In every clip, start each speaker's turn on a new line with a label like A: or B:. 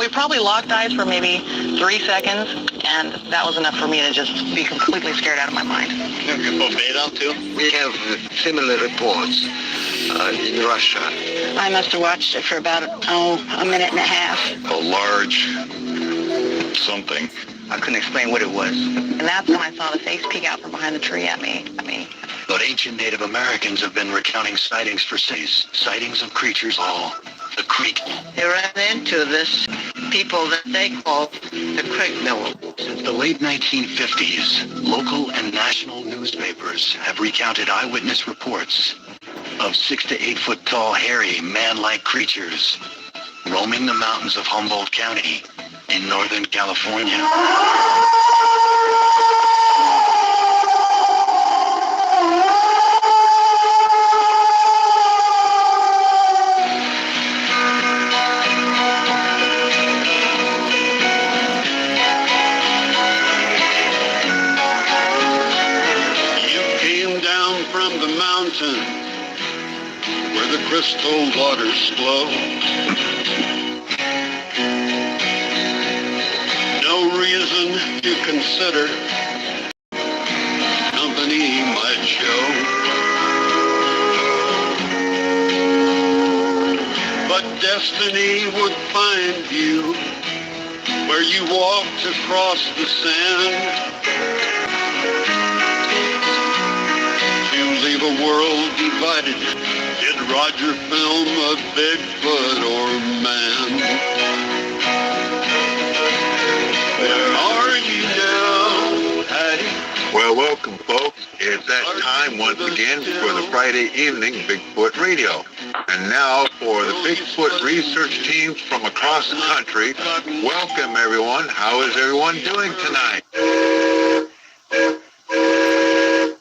A: We probably locked eyes for maybe 3 seconds, and that was enough for me to just be completely scared out of my mind.
B: Obeyed too?
C: We have similar reports in Russia.
A: I must have watched it for about, a minute and a half.
B: A large something.
C: I couldn't explain what it was.
A: And that's when I saw the face peek out from behind the tree at me.
D: But ancient Native Americans have been recounting sightings for cities. Sightings of creatures all the creek.
C: They ran into this people that they call the creek mill.
D: Since the late 1950s, local and national newspapers have recounted eyewitness reports of 6 to 8 foot tall, hairy, man-like creatures roaming the mountains of Humboldt County in Northern California.
E: Where the crystal waters flow. No reason to consider company might show. But destiny would find you where you walked across the sand. Leave a world divided. Did Roger film a Bigfoot or man? Where are you now, Patty?
B: Well, welcome, folks. It's that time once again for the Friday evening Bigfoot Radio. And now for the Bigfoot research teams from across the country. Welcome, everyone. How is everyone doing tonight?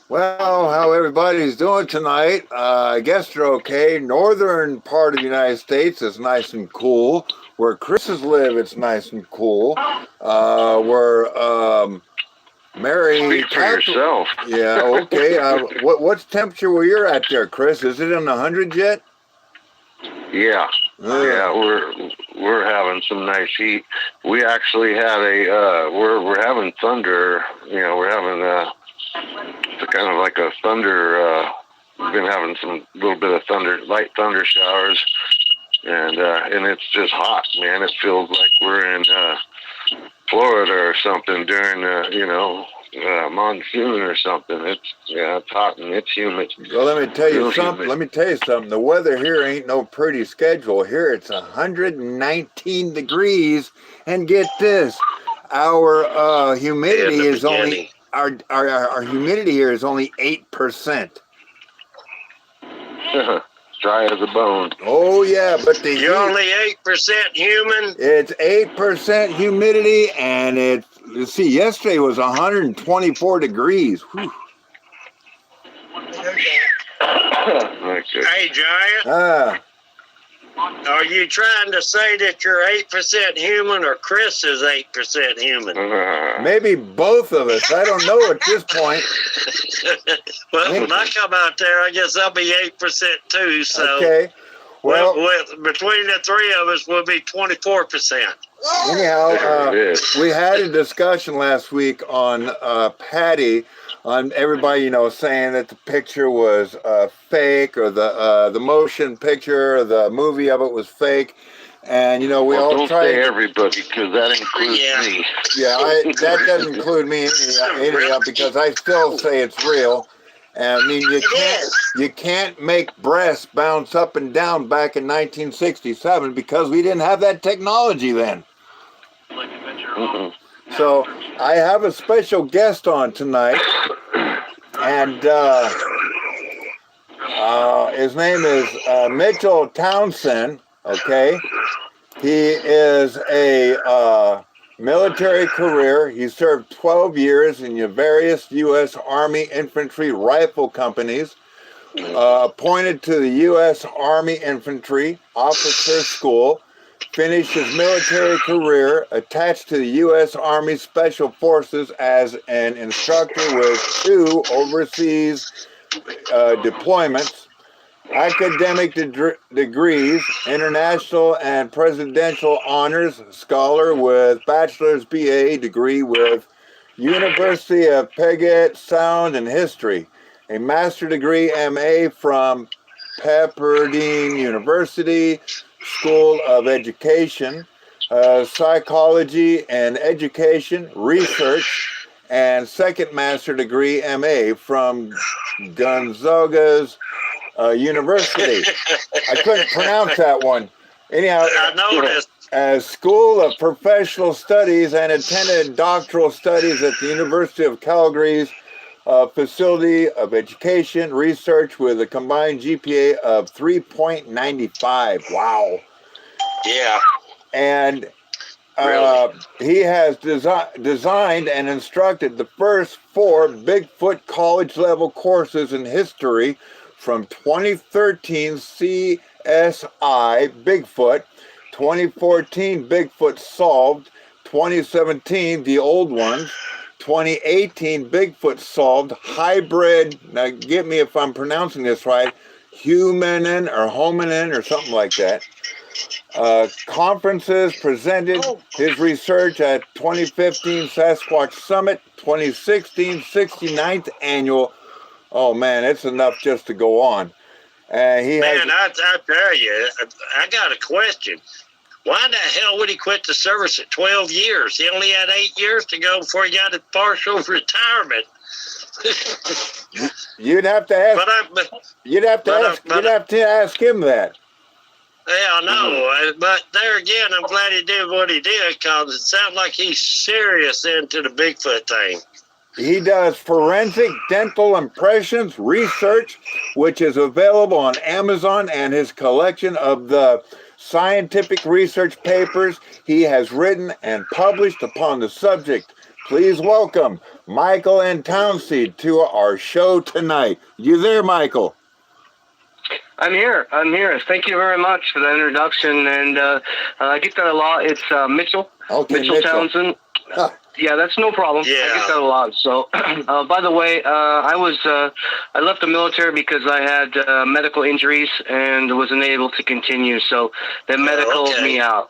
F: Well, how everybody's doing tonight, I guess they're okay. Northern part of the United States is nice and cool. Where Chris's live, it's nice and cool. Where Mary...
G: Speak for yourself.
F: Yeah, okay. What's temperature where you're at there, Chris? Is it in the 100s yet?
G: Yeah. Yeah, we're having some nice heat. We actually had we're having thunder, we're having it's kind of like a thunder. We've been having some little bit of light thunder showers, and it's just hot, man. It feels like we're in Florida or something during monsoon or something. It's hot and it's humid.
F: Well, let me tell you something. The weather here ain't no pretty schedule. Here it's 119 degrees, and get this, our humidity is only. Our humidity here is only 8%.
G: Dry as a bone.
F: Oh yeah, but
H: you're only 8% human.
F: It's 8% humidity, and yesterday was 124 degrees. Whew.
H: Hey, Giant. Are you trying to say that you're 8% human or Chris is 8% human?
F: Maybe both of us. I don't know at this point.
H: Well, when I come out there, I guess I'll be 8% too. So,
F: okay. Well,
H: between the three of us, we'll be 24%.
F: Anyhow, we had a discussion last week on Patty, on everybody, saying that the picture was fake, or the motion picture, or the movie of it was fake, and we all
G: don't
F: tried.
G: Don't say everybody, because that includes me.
F: Yeah, that doesn't include me anyhow, because I still say it's real. And I mean, you can't make breasts bounce up and down back in 1967 because we didn't have that technology then.
G: Mm-hmm.
F: So I have a special guest on tonight, and his name is Mitchell Townsend. Okay, he is a military career. He served 12 years in your various U.S. Army Infantry Rifle Companies, appointed to the U.S. Army Infantry Officer School, finished his military career attached to the U.S. Army Special Forces as an instructor with 2 overseas deployments. academic degrees, international and presidential honors, scholar with bachelor's BA degree with University of Puget Sound in history, a master degree MA from Pepperdine University School of Education, psychology and education research, and second master degree MA from Gonzaga's University. I couldn't pronounce that one. Anyhow,
H: I noticed.
F: School of Professional Studies and attended doctoral studies at the University of Calgary's Facility of Education Research with a combined GPA of 3.95. Wow.
H: Yeah.
F: And
H: Really?
F: he has designed and instructed the first 4 Bigfoot college-level courses in history from 2013 CSI Bigfoot, 2014 Bigfoot Solved, 2017 The Old Ones, 2018 Bigfoot Solved Hybrid, now get me if I'm pronouncing this right, hominin or something like that. Conferences presented his research at 2015 Sasquatch Summit, 2016 69th Annual. Oh man, it's enough just to go on.
H: Man, I tell you, I got a question. Why the hell would he quit the service at 12 years? He only had 8 years to go before he got a partial retirement.
F: You'd have to ask. You'd have to ask him that.
H: Yeah, I know. But there again, I'm glad he did what he did because it sounds like he's serious into the Bigfoot thing.
F: He does forensic dental impressions research, which is available on Amazon, and his collection of the scientific research papers he has written and published upon the subject. Please welcome Michael and Townseed to our show tonight. You there, Michael?
I: I'm here. Thank you very much for the introduction, and I get that a lot. It's Mitchell.
F: Okay,
I: Mitchell Townsend. Yeah, that's no problem.
H: Yeah.
I: I get that a lot. So, by the way, I left the military because I had medical injuries and wasn't able to continue. So they medicaled me out.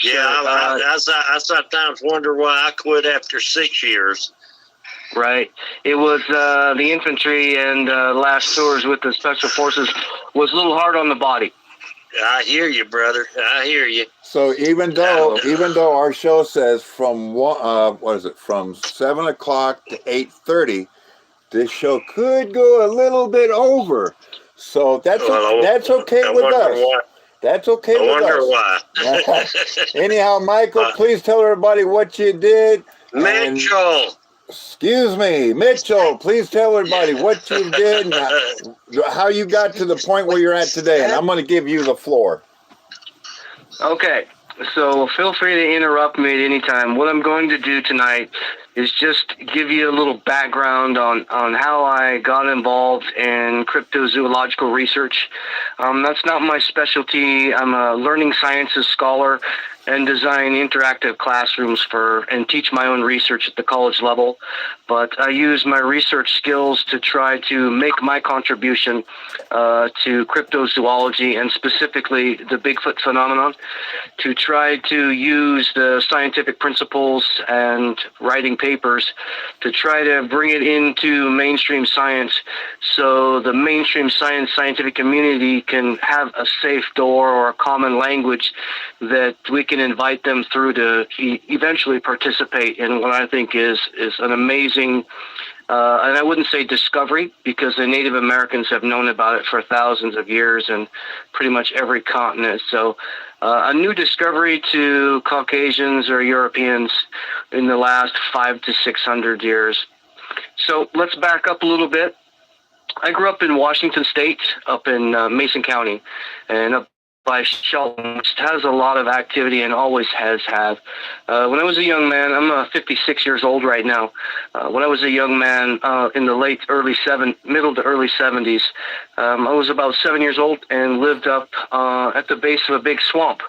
H: Yeah, I sometimes wonder why I quit after 6 years.
I: Right. It was the infantry and last tours with the special forces was a little hard on the body.
H: I hear you, brother. I hear you.
F: So even though our show says from from 7 o'clock to 8:30, this show could go a little bit over. So that's okay with us.
H: Why.
F: That's okay with us.
H: I wonder why.
F: Anyhow, Michael, please tell everybody what you did.
H: Mitchell.
F: Excuse me, Mitchell, please tell everybody what you did and how you got to the point where you're at today, and I'm going to give you the floor.
I: Okay, so feel free to interrupt me at any time. What I'm going to do tonight is just give you a little background on how I got involved in cryptozoological research. That's not my specialty. I'm a learning sciences scholar and design interactive classrooms and teach my own research at the college level. But I use my research skills to try to make my contribution to cryptozoology and specifically the Bigfoot phenomenon, to try to use the scientific principles and writing papers to try to bring it into mainstream science so the mainstream scientific community can have a safe door or a common language that we can invite them through to eventually participate in what I think is an amazing, and I wouldn't say discovery, because the Native Americans have known about it for thousands of years and pretty much every continent. So a new discovery to Caucasians or Europeans in the last 500 to 600 years. So let's back up a little bit. I grew up in Washington State, up in Mason County, and up by Shelton, which has a lot of activity and always has had. When I was a young man, I'm 56 years old right now. When I was a young man in the middle to early 70s, I was about 7 years old and lived up at the base of a big swamp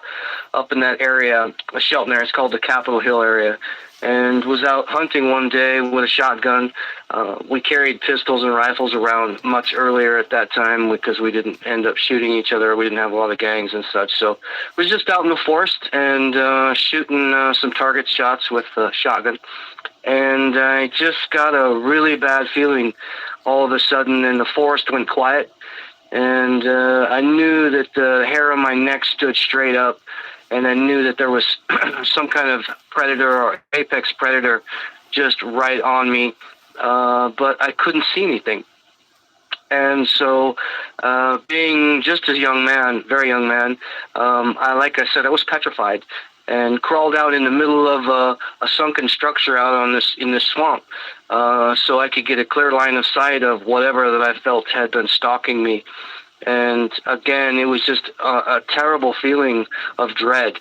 I: up in that area, a Shelton area. It's called the Capitol Hill area. And was out hunting one day with a shotgun. We carried pistols and rifles around much earlier at that time because we didn't end up shooting each other. We didn't have a lot of gangs and such. So we was just out in the forest and shooting some target shots with a shotgun. And I just got a really bad feeling all of a sudden, and the forest went quiet. And I knew that the hair on my neck stood straight up. And I knew that there was some kind of predator or apex predator just right on me, but I couldn't see anything. And so, being just a young man, very young man, like I said, I was petrified and crawled out in the middle of a sunken structure out in this swamp, so I could get a clear line of sight of whatever that I felt had been stalking me. And again, it was just a terrible feeling of dread.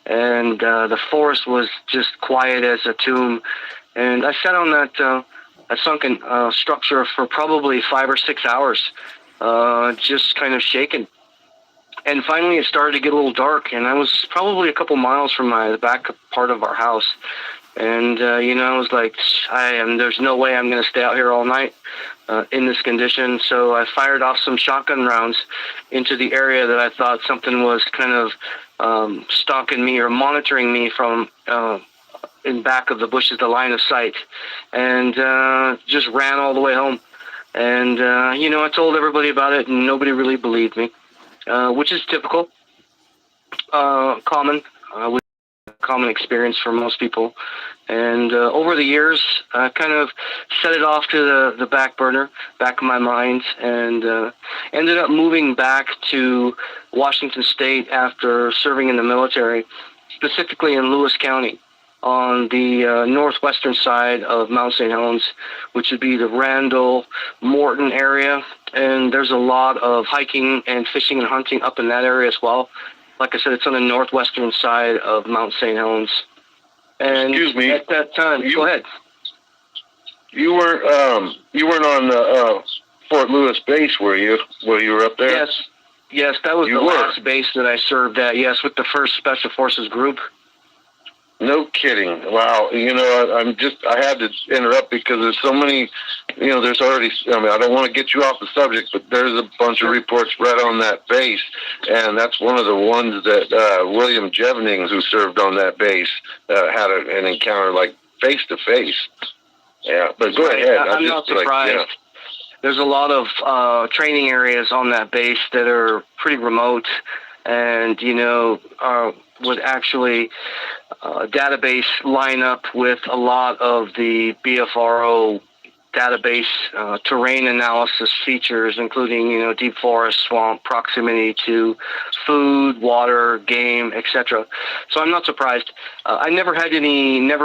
I: And the forest was just quiet as a tomb. And I sat on that sunken structure for probably 5 or 6 hours, just kind of shaken. And finally, it started to get a little dark, and I was probably a couple miles from the back part of our house. And, I was like, there's no way I'm going to stay out here all night in this condition. So I fired off some shotgun rounds into the area that I thought something was kind of stalking me or monitoring me from in back of the bushes, the line of sight, and just ran all the way home. And, I told everybody about it, and nobody really believed me, which is typical, common experience for most people. And over the years, I kind of set it off to the back burner, back of my mind, and ended up moving back to Washington State after serving in the military, specifically in Lewis County on the northwestern side of Mount St. Helens, which would be the Randall, Morton area. And there's a lot of hiking and fishing and hunting up in that area as well. Like I said, it's on the northwestern side of Mount St. Helens. And
G: excuse me.
I: At that time, go ahead.
G: You weren't on the Fort Lewis base, were you? While you were up there?
I: Yes, that was the last base that I served at. Yes, with the 1st Special Forces Group.
G: No kidding. Wow. I had to interrupt because there's so many, there's already, I don't want to get you off the subject, but there's a bunch of reports right on that base. And that's one of the ones that William Jevnings, who served on that base, had an encounter like face to face. Yeah, but go ahead.
I: I'm not surprised. There's a lot of training areas on that base that are pretty remote and, would actually database line up with a lot of the BFRO database terrain analysis features, including, deep forest, swamp, proximity to food, water, game, etc. So I'm not surprised. I never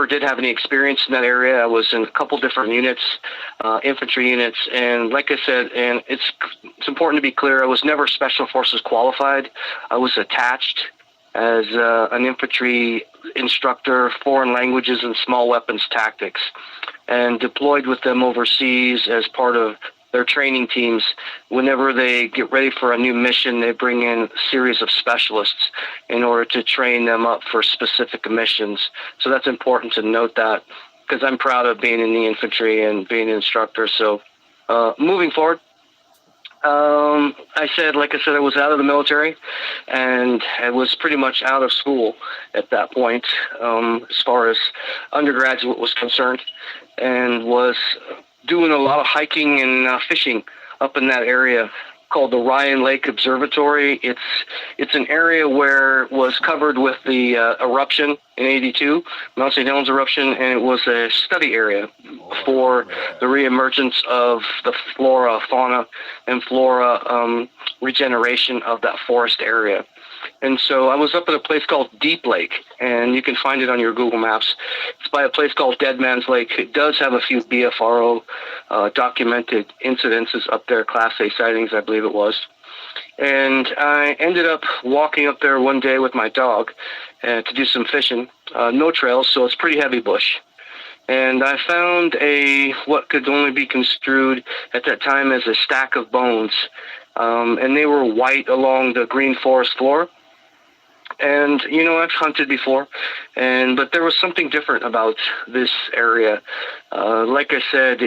I: did have any experience in that area. I was in a couple different units, infantry units, and like I said, and it's important to be clear, I was never Special Forces qualified. I was attached as an infantry instructor, foreign languages and small weapons tactics, and deployed with them overseas as part of their training teams. Whenever they get ready for a new mission, they bring in a series of specialists in order to train them up for specific missions. So that's important to note that, because I'm proud of being in the infantry and being an instructor. So moving forward, like I said, I was out of the military, and I was pretty much out of school at that point, as far as undergraduate was concerned, and was doing a lot of hiking and fishing up in that area called the Ryan Lake Observatory. It's an area where it was covered with the eruption in '82, Mount St. Helens eruption, and it was a study area for the reemergence of the flora, fauna, and flora regeneration of that forest area. And so I was up at a place called Deep Lake, and you can find it on your Google Maps. It's by a place called Dead Man's Lake. It does have a few BFRO documented incidences up there, Class A sightings, I believe it was. And I ended up walking up there one day with my dog to do some fishing. No trails, so it's pretty heavy bush. And I found what could only be construed at that time as a stack of bones. And they were white along the green forest floor. And, you know, I've hunted before, but there was something different about this area. Like I said,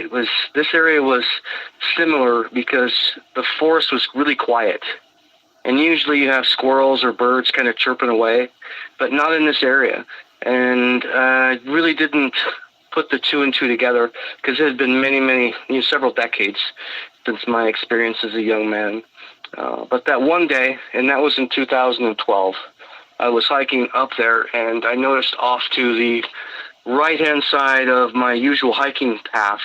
I: this area was similar because the forest was really quiet. And usually you have squirrels or birds kind of chirping away, but not in this area. And I really didn't put the two and two together because it had been many, several decades since my experience as a young man. But that one day, and that was in 2012, I was hiking up there, and I noticed off to the right-hand side of my usual hiking path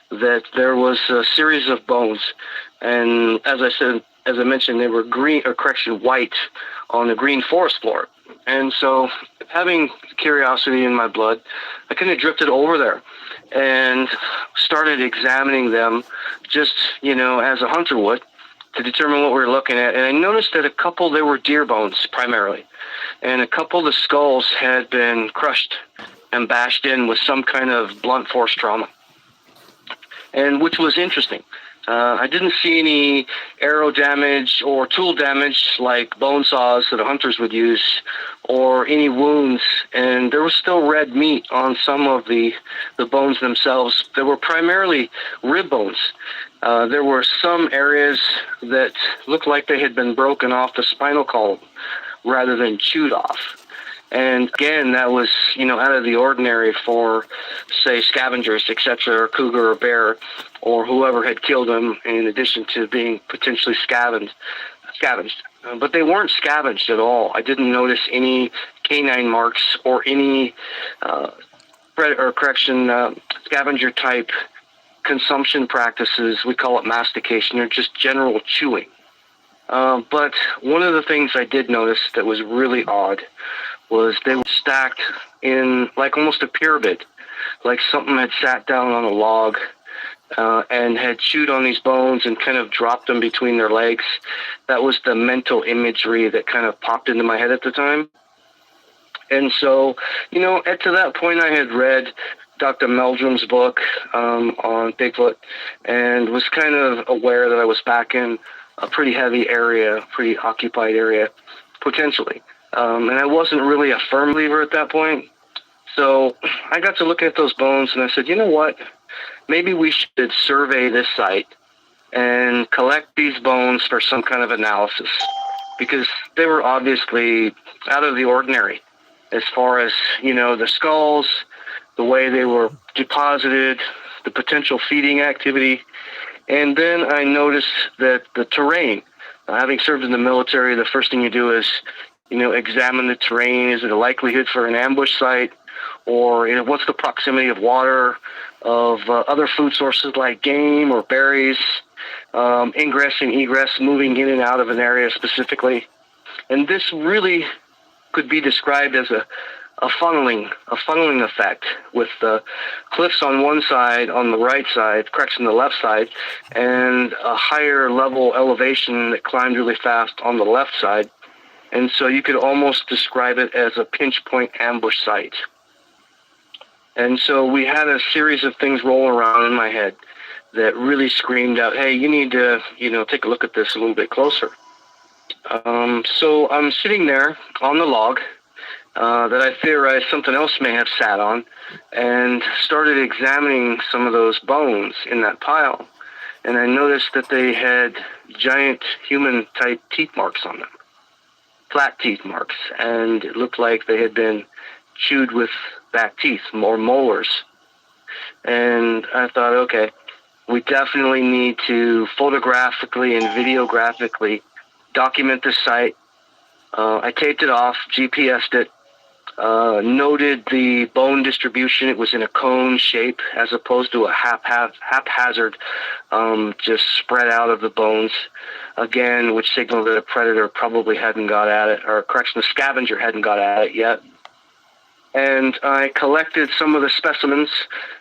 I: that there was a series of bones. And as I mentioned, they were white on the green forest floor. And so, having curiosity in my blood, I kind of drifted over there and started examining them just, as a hunter would, to determine what we were looking at. And I noticed that a couple, they were deer bones primarily. And a couple of the skulls had been crushed and bashed in with some kind of blunt force trauma, and which was interesting. I didn't see any arrow damage or tool damage like bone saws that the hunters would use, or any wounds, and there was still red meat on some of the bones themselves. They were primarily rib bones. There were some areas that looked like they had been broken off the spinal column rather than chewed off. And again, that was, out of the ordinary for, say, scavengers, etc., or cougar or bear, or whoever had killed them, in addition to being potentially scavenged. But they weren't scavenged at all. I didn't notice any canine marks or any scavenger-type consumption practices. We call it mastication, or just general chewing. But one of the things I did notice that was really odd was they were stacked in like almost a pyramid, like something had sat down on a log and had chewed on these bones and kind of dropped them between their legs. That was the mental imagery that kind of popped into my head at the time. And so, to that point, I had read Dr. Meldrum's book on Bigfoot and was kind of aware that I was back in a pretty heavy area, pretty occupied area, potentially. And I wasn't really a firm believer at that point. So I got to look at those bones and I said, you know what? Maybe we should survey this site and collect these bones for some kind of analysis, because they were obviously out of the ordinary as far as, the skulls, the way they were deposited, the potential feeding activity. And then I noticed that the terrain, having served in the military, the first thing you do is, examine the terrain. Is it a likelihood for an ambush site? Or what's the proximity of water, of other food sources like game or berries, ingress and egress, moving in and out of an area specifically. And this really could be described as a funneling effect, with the cliffs on one side, on the right side, cracks on the left side, and a higher level elevation that climbed really fast on the left side. And so you could almost describe it as a pinch point ambush site. And so we had a series of things rolling around in my head that really screamed out, hey, you need to, take a look at this a little bit closer. So I'm sitting there on the log that I theorized something else may have sat on, and started examining some of those bones in that pile. And I noticed that they had giant human-type teeth marks on them, flat teeth marks, and it looked like they had been chewed with back teeth, more molars. And I thought, okay, we definitely need to photographically and videographically document this site. I taped it off, GPS'd it, noted the bone distribution. It was in a cone shape as opposed to a haphazard, just spread out of the bones, again, which signaled that a predator probably hadn't got at it, or correction, the scavenger hadn't got at it yet. And I collected some of the specimens,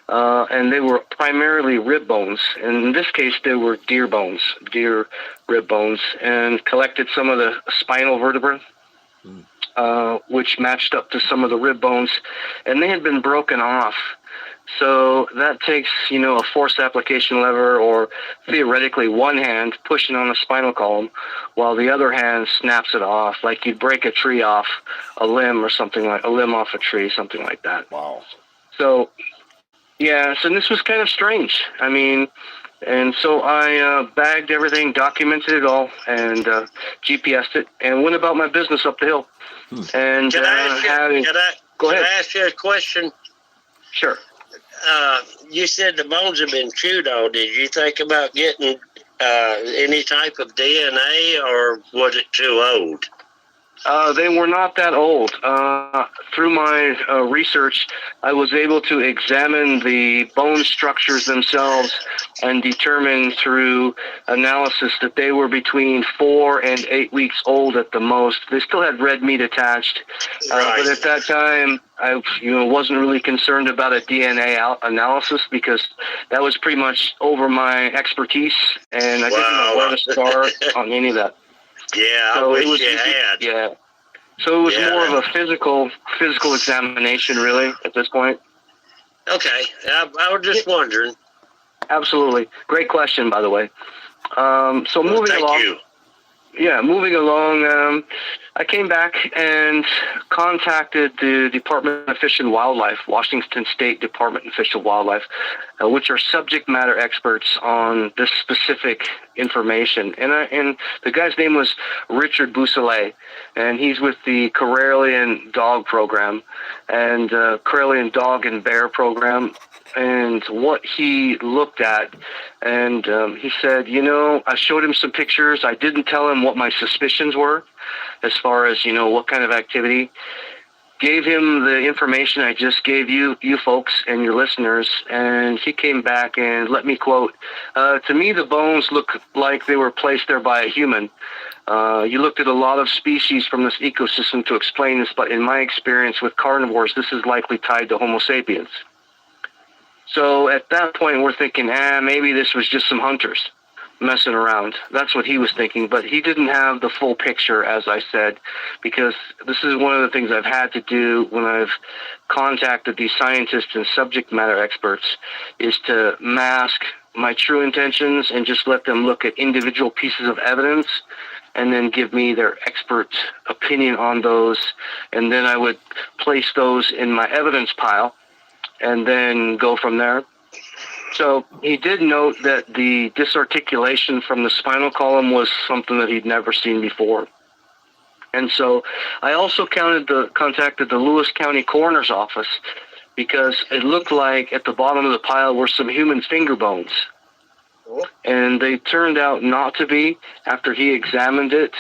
I: and they were primarily rib bones. And in this case, they were deer bones, deer rib bones, and collected some of the spinal vertebrae, which matched up to some of the rib bones. And they had been broken off So that takes, a force application lever, or theoretically one hand pushing on the spinal column while the other hand snaps it off, like you'd break a tree off a limb or something, like a limb off a tree, something like that.
F: Wow.
I: So, yeah, so this was kind of strange. I mean, and so I bagged everything, documented it all, and GPSed it, and went about my business up the hill. And
H: Can I ask you a question?
I: Sure.
H: You said the bones have been chewed on. Did you think about getting any type of DNA, or was it too old?
I: They were not that old. Through my research, I was able to examine the bone structures themselves and determine through analysis that they were between 4 and 8 weeks old at the most. They still had red meat attached, but at that time, I wasn't really concerned about a DNA analysis because that was pretty much over my expertise, and I didn't know where to start on any of that.
H: Yeah,
I: so
H: I wish
I: it was
H: you had.
I: Yeah. So it was more of a physical examination, really, at this point.
H: Okay. I was just wondering.
I: Absolutely. Great question, by the way. So moving along.
H: Thank you.
I: Yeah, moving along, I came back and contacted the Department of Fish and Wildlife, Washington State Department of Fish and Wildlife, which are subject matter experts on this specific information. And the guy's name was Richard Bousselet, and he's with the Karelian Dog Program and Karelian Dog and Bear Program. And what he looked at, and he said, I showed him some pictures. I didn't tell him what my suspicions were as far as, what kind of activity. Gave him the information I just gave you folks and your listeners, and he came back and let me quote, to me, the bones look like they were placed there by a human. You looked at a lot of species from this ecosystem to explain this, but in my experience with carnivores, this is likely tied to Homo sapiens. So at that point, we're thinking, maybe this was just some hunters messing around. That's what he was thinking, but he didn't have the full picture, as I said, because this is one of the things I've had to do when I've contacted these scientists and subject matter experts, is to mask my true intentions and just let them look at individual pieces of evidence and then give me their expert opinion on those, and then I would place those in my evidence pile and then go from there. So he did note that the disarticulation from the spinal column was something that he'd never seen before. And so I also contacted the Lewis County Coroner's Office, because it looked like at the bottom of the pile were some human finger bones. And they turned out not to be. After he examined it,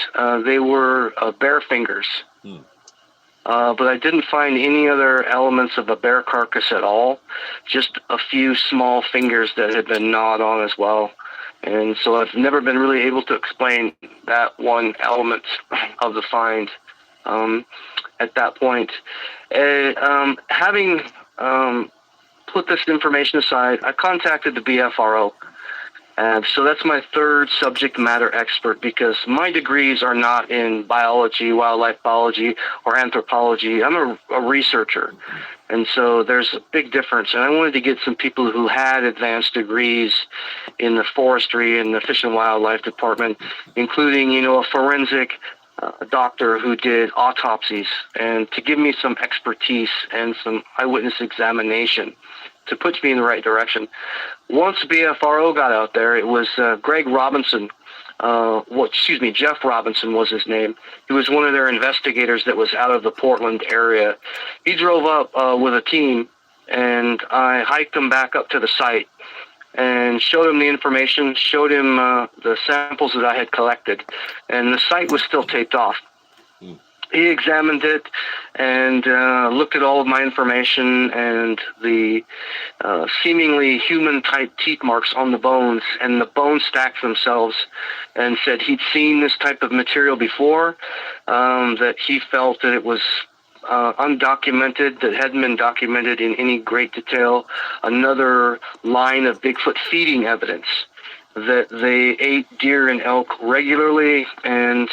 I: they were bear fingers. But I didn't find any other elements of a bear carcass at all, just a few small fingers that had been gnawed on as well. And so I've never been really able to explain that one element of the find at that point. Having put this information aside, I contacted the BFRO. And so that's my third subject matter expert, because my degrees are not in biology, wildlife biology, or anthropology. I'm a researcher. And so there's a big difference. And I wanted to get some people who had advanced degrees in the forestry and the Fish and Wildlife Department, including, a forensic doctor who did autopsies, and to give me some expertise and some eyewitness examination to put me in the right direction. Once BFRO got out there, it was Greg Robinson. Jeff Robinson was his name. He was one of their investigators that was out of the Portland area. He drove up with a team, and I hiked him back up to the site and showed him the information, showed him the samples that I had collected, and the site was still taped off. He examined it and looked at all of my information and the seemingly human-type teeth marks on the bones and the bone stacks themselves, and said he'd seen this type of material before, that he felt that it was undocumented, that hadn't been documented in any great detail. Another line of Bigfoot feeding evidence, that they ate deer and elk regularly, and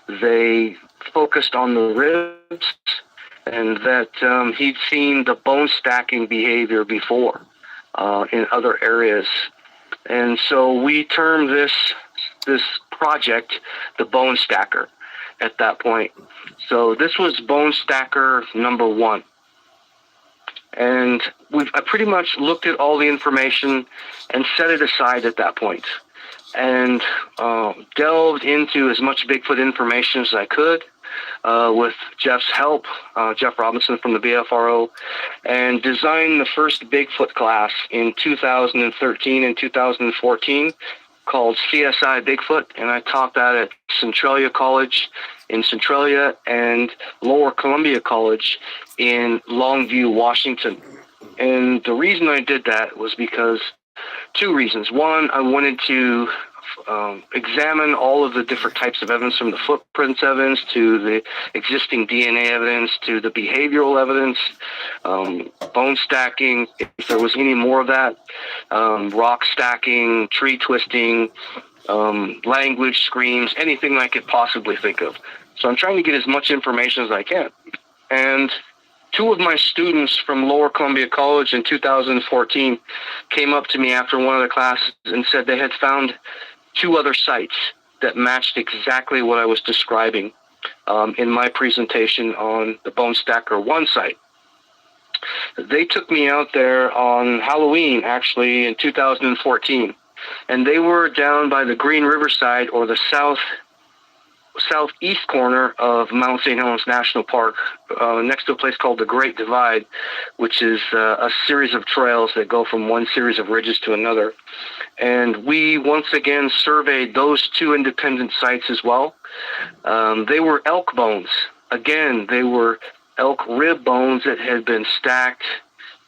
I: they focused on the ribs and that he'd seen the bone stacking behavior before in other areas. And so we termed this project the Bone Stacker at that point. So this was Bone Stacker number 1. And I pretty much looked at all the information and set it aside at that point, and delved into as much Bigfoot information as I could with Jeff's help, Jeff Robinson from the BFRO, and designed the first Bigfoot class in 2013 and 2014 called CSI Bigfoot, and I taught that at Centralia College in Centralia and Lower Columbia College in Longview, Washington. And the reason I did that was because 2 reasons. One, I wanted to examine all of the different types of evidence, from the footprints evidence to the existing DNA evidence to the behavioral evidence, bone stacking, if there was any more of that, rock stacking, tree twisting, language screams, anything I could possibly think of. So I'm trying to get as much information as I can. And 2 of my students from Lower Columbia College in 2014 came up to me after one of the classes and said they had found 2 other sites that matched exactly what I was describing in my presentation on the Bone Stacker 1 site. They took me out there on Halloween, actually, in 2014, and they were down by the Green River side, or the southeast corner of Mount St. Helens National Park, next to a place called the Great Divide, which is a series of trails that go from one series of ridges to another. And we once again surveyed those 2 independent sites as well. They were elk bones. Again, they were elk rib bones that had been stacked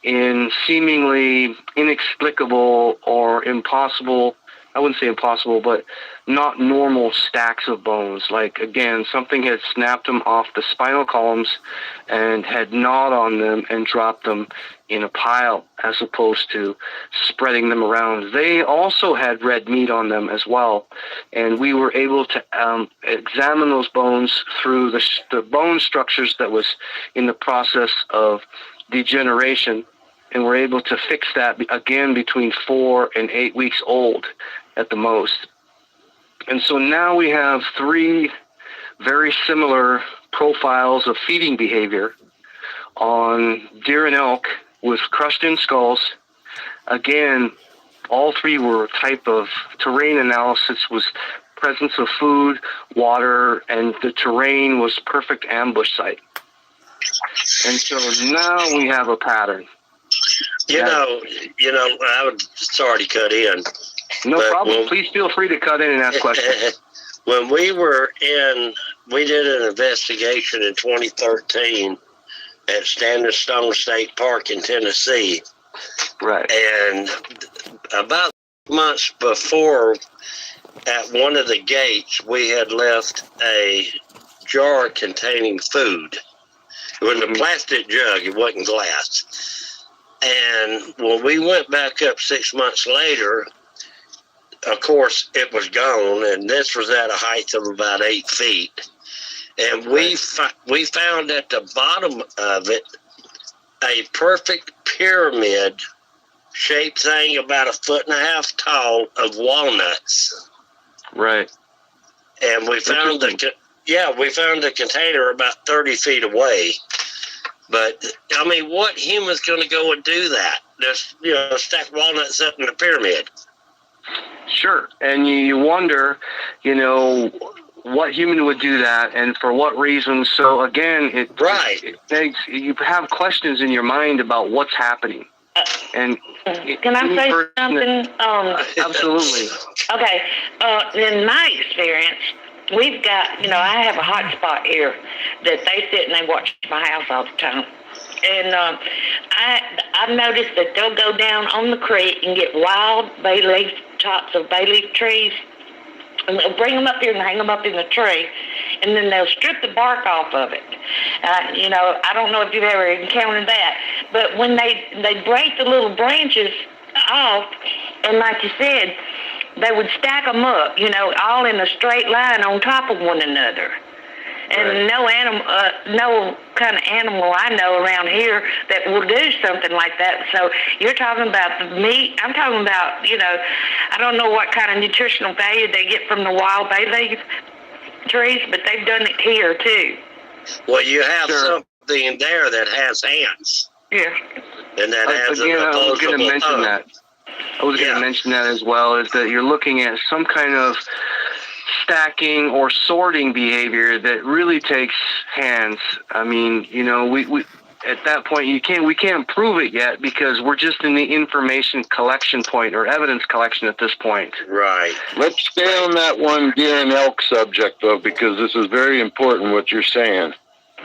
I: in seemingly inexplicable or impossible, I wouldn't say impossible, but not normal stacks of bones. Like, again, something had snapped them off the spinal columns and had gnawed on them and dropped them in a pile, as opposed to spreading them around. They also had red meat on them as well, and we were able to examine those bones through the bone structures that was in the process of degeneration, and we're able to fix that, again, between 4 and 8 weeks old at the most. And so now we have 3 very similar profiles of feeding behavior on deer and elk with crushed-in skulls. Again, all 3 were type of terrain analysis, was presence of food, water, and the terrain was perfect ambush site. And so now we have a pattern.
H: You know, I would, sorry to cut in.
I: No problem. Please feel free to cut in and ask questions.
H: When we did an investigation in 2013 at Standing Stone State Park in Tennessee.
I: Right.
H: And about months before, at one of the gates, we had left a jar containing food. It was a plastic jug. It wasn't glass. And when we went back up 6 months later, of course, it was gone, and this was at a height of about 8 feet. And we found at the bottom of it a perfect pyramid-shaped thing about 1.5 feet tall of walnuts.
I: Right.
H: And we found the container about 30 feet away. But I mean, what human's going to go and do that? Just stack walnuts up in a pyramid.
I: Sure, and you wonder, what human would do that, and for what reason. So again, it begs, you have questions in your mind about what's happening. And
J: can I say something?
I: Absolutely.
J: Okay. In my experience, we've got, I have a hot spot here that they sit and they watch my house all the time. And I've noticed that they'll go down on the creek and get wild bay leaf, tops of bay leaf trees, and they'll bring them up here and hang them up in the tree, and then they'll strip the bark off of it. I don't know if you've ever encountered that, but when they break the little branches off, and like you said, they would stack them up, all in a straight line on top of one another. And no animal, no kind of animal I know around here that will do something like that. So you're talking about the meat. I'm talking about, I don't know what kind of nutritional value they get from the wild bay leaf trees, but they've done it here too.
H: Well, you have something there that has hands.
J: Yeah.
H: And that has
I: again,
H: an
I: I was going to mention that. I was going to mention that as well, is that you're looking at some kind of stacking or sorting behavior that really takes hands. I mean, we at that point we can't prove it yet because we're just in the information collection point or evidence collection at this point.
G: Right. Let's stay on that one deer and elk subject though, because this is very important what you're saying.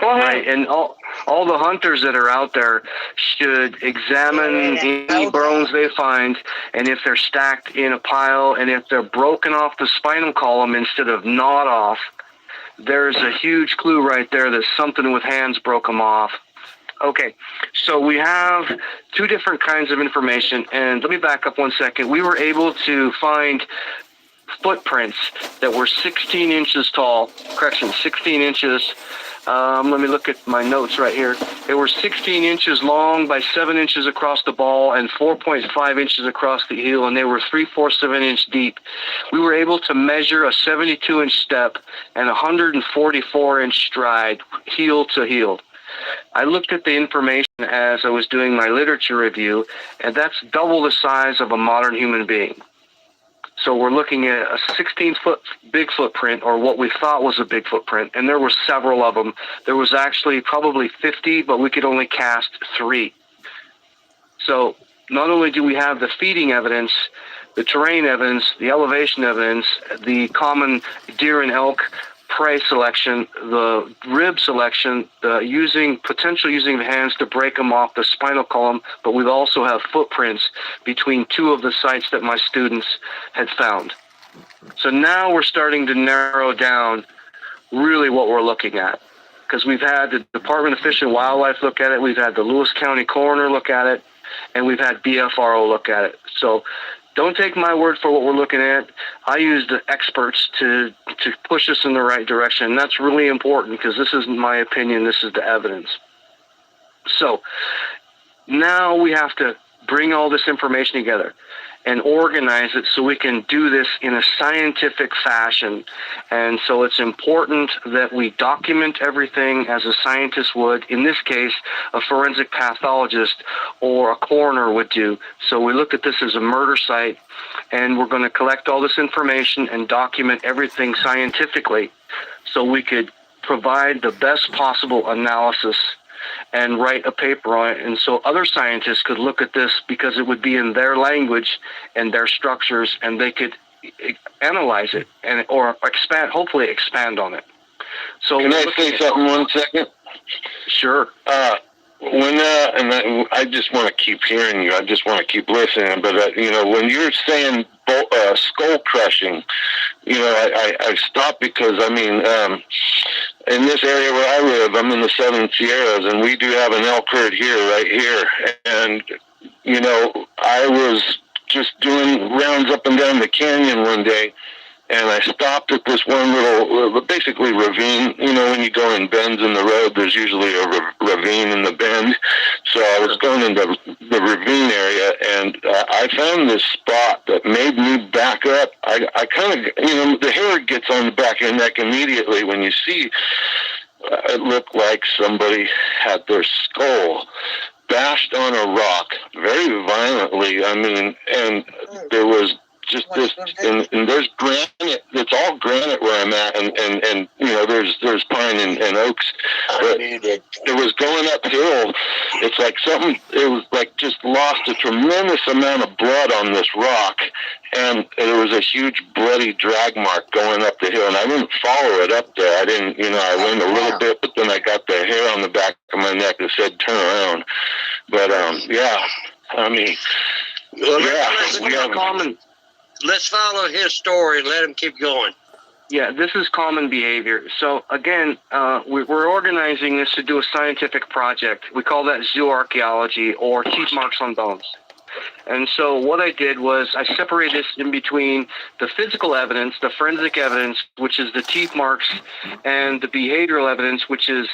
I: Right, and all the hunters that are out there should examine any bones they find, and if they're stacked in a pile, and if they're broken off the spinal column instead of gnawed off, there's a huge clue right there that something with hands broke them off. Okay, so we have two different kinds of information, and let me back up 1 second. We were able to find footprints that were 16 inches tall, 16 inches. Let me look at my notes right here. They were 16 inches long by 7 inches across the ball and 4.5 inches across the heel, and they were 3/4 of an inch deep. We were able to measure a 72-inch step and a 144-inch stride, heel to heel. I looked at the information as I was doing my literature review, and that's double the size of a modern human being. So we're looking at a 16-foot Bigfoot print, or what we thought was a Bigfoot print, and there were several of them. There was actually probably 50, but we could only cast 3. So not only do we have the feeding evidence, the terrain evidence, the elevation evidence, the common deer and elk prey selection, the rib selection, potentially using the hands to break them off the spinal column, but we also have footprints between 2 of the sites that my students had found. So now we're starting to narrow down really what we're looking at, because we've had the Department of Fish and Wildlife look at it, we've had the Lewis County Coroner look at it, and we've had BFRO look at it. So don't take my word for what we're looking at. I use the experts to push us in the right direction. And that's really important because this isn't my opinion. This is the evidence. So now we have to bring all this information together and organize it so we can do this in a scientific fashion. And so it's important that we document everything as a scientist would, in this case, a forensic pathologist or a coroner would do. So we looked at this as a murder site, and we're going to collect all this information and document everything scientifically so we could provide the best possible analysis and write a paper on it, and so other scientists could look at this because it would be in their language and their structures, and they could analyze it or hopefully expand on it. So
G: can I say something 1 second?
I: Sure.
G: I just want to keep hearing you. I just want to keep listening. But when you're saying skull crushing, I stop because in this area where I live, I'm in the Southern Sierras, and we do have an elk herd right here. And I was just doing rounds up and down the canyon one day, and I stopped at this one little, basically ravine. When you go in bends in the road, there's usually a ravine in the bend. So I was going into the ravine area, and I found this spot that made me back up. I kind of, the hair gets on the back of your neck immediately when you see it looked like somebody had their skull bashed on a rock very violently. And there was just this, and there's granite. It's all granite where I'm at, and there's pine and oaks. But it was going uphill. It's like it was like just lost a tremendous amount of blood on this rock, and there was a huge bloody drag mark going up the hill, and I didn't follow it up there. I didn't, I went a little bit, but then I got the hair on the back of my neck that said turn around. But
H: Let's follow his story. Let him keep going.
I: Yeah, this is common behavior. So again, we're organizing this to do a scientific project. We call that zooarchaeology, or teeth marks on bones. And so what I did was I separated this in between the physical evidence, the forensic evidence, which is the teeth marks, and the behavioral evidence, which is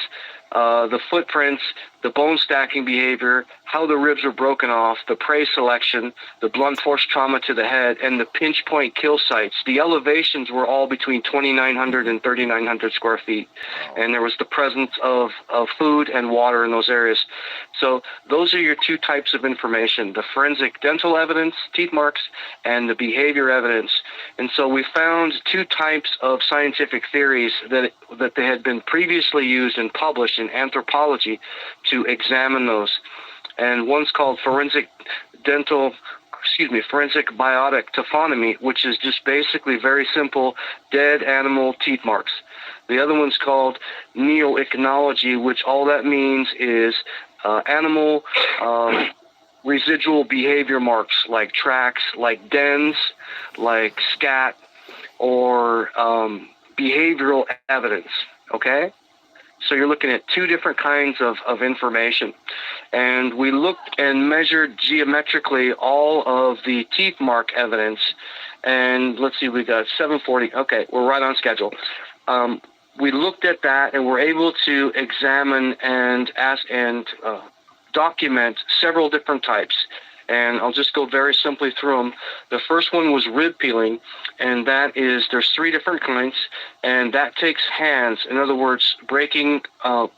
I: the footprints, the bone stacking behavior, how the ribs were broken off, the prey selection, the blunt force trauma to the head, and the pinch point kill sites. The elevations were all between 2,900 and 3,900 square feet. And there was the presence of food and water in those areas. So those are your two types of information, the forensic dental evidence, teeth marks, and the behavior evidence. And so we found two types of scientific theories that they had been previously used and published in anthropology to examine those. And one's called forensic biotic taphonomy, which is just basically very simple dead animal teeth marks. The other one's called neoichnology, which all that means is animal residual behavior marks, like tracks, like dens, like scat, or behavioral evidence, okay? So you're looking at two different kinds of information. And we looked and measured geometrically all of the teeth mark evidence. And let's see, we got 740. Okay, we're right on schedule. We looked at that and were able to examine and document several different types. And I'll just go very simply through them. The first one was rib peeling, and that is, there's three different kinds, and that takes hands. In other words, breaking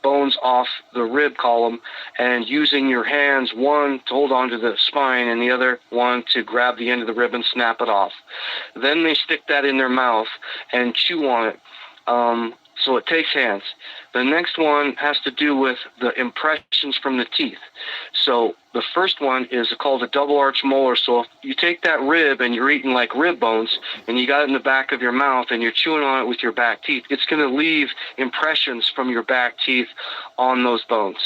I: bones off the rib column and using your hands, one to hold onto the spine and the other one to grab the end of the rib and snap it off. Then they stick that in their mouth and chew on it. So it takes hands. The next one has to do with the impressions from the teeth. So the first one is called a double arch molar. So if you take that rib and you're eating like rib bones and you got it in the back of your mouth and you're chewing on it with your back teeth, it's going to leave impressions from your back teeth on those bones.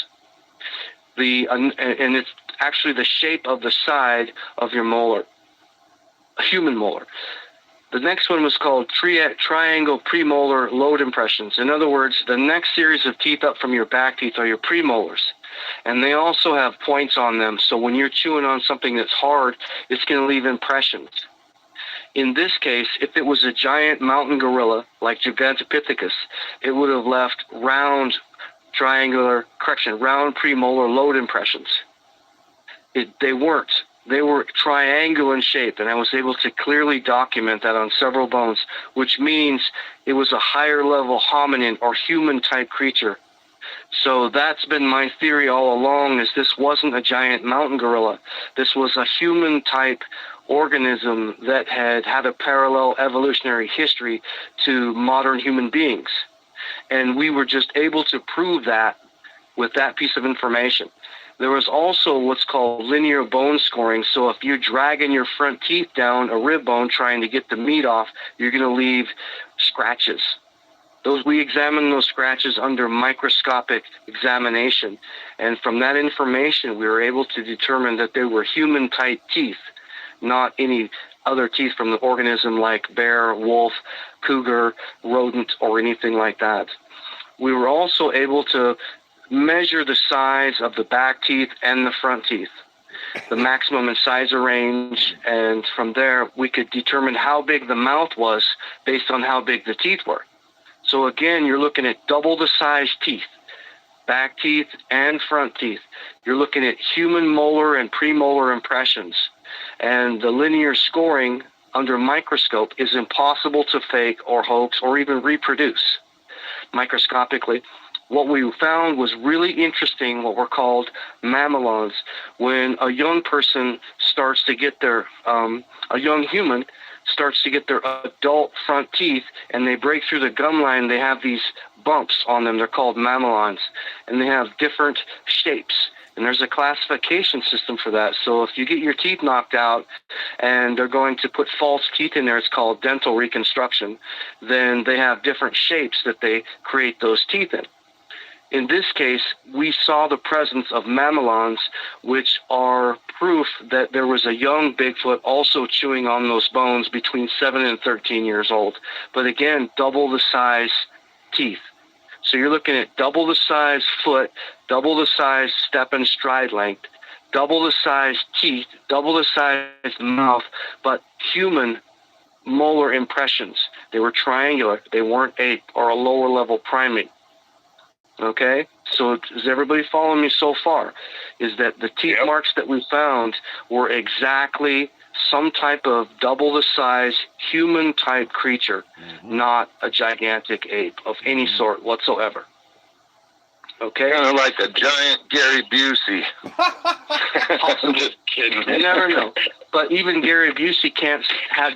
I: And it's actually the shape of the side of your molar, a human molar. The next one was called triangle premolar load impressions. In other words, the next series of teeth up from your back teeth are your premolars. And they also have points on them, so when you're chewing on something that's hard, it's going to leave impressions. In this case, if it was a giant mountain gorilla, like Gigantopithecus, it would have left round premolar load impressions. They weren't. They were triangular in shape, and I was able to clearly document that on several bones, which means it was a higher level hominin or human type creature. So that's been my theory all along, is this wasn't a giant mountain gorilla. This was a human type organism that had a parallel evolutionary history to modern human beings. And we were just able to prove that with that piece of information. There was also what's called linear bone scoring. So if you're dragging your front teeth down a rib bone trying to get the meat off, you're going to leave scratches. We examined those scratches under microscopic examination. And from that information, we were able to determine that they were human-type teeth, not any other teeth from the organism like bear, wolf, cougar, rodent, or anything like that. We were also able to measure the size of the back teeth and the front teeth, the maximum incisor range, and from there we could determine how big the mouth was based on how big the teeth were. So again, you're looking at double the size teeth, back teeth and front teeth. You're looking at human molar and premolar impressions, and the linear scoring under microscope is impossible to fake or hoax or even reproduce microscopically. What we found was really interesting, what were called mamelons. When a young person starts to get a young human starts to get their adult front teeth and they break through the gum line, they have these bumps on them. They're called mamelons, and they have different shapes. And there's a classification system for that. So if you get your teeth knocked out and they're going to put false teeth in there, it's called dental reconstruction, then they have different shapes that they create those teeth in. In this case, we saw the presence of mamelons, which are proof that there was a young Bigfoot also chewing on those bones between 7 and 13 years old. But again, double the size teeth. So you're looking at double the size foot, double the size step and stride length, double the size teeth, double the size mouth, but human molar impressions. They were triangular. They weren't ape or a lower level primate. Okay? So is everybody following me so far? Is that the teeth marks that we found were exactly some type of double the size human type creature, not a gigantic ape of any sort whatsoever. Okay?
G: Kind of like a giant Gary Busey. I'm just kidding.
I: You never know. But even Gary Busey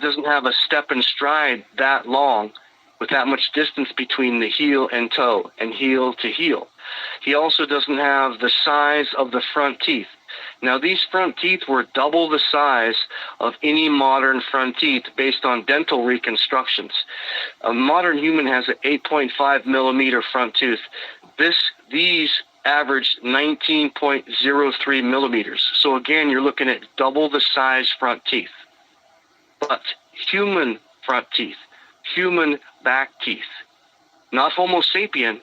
I: doesn't have a step and stride that long with that much distance between the heel and toe and heel to heel. He also doesn't have the size of the front teeth. Now, these front teeth were double the size of any modern front teeth based on dental reconstructions. A modern human has an 8.5 millimeter front tooth. These averaged 19.03 millimeters. So again, you're looking at double the size front teeth. But human front teeth, human back teeth, not Homo sapien,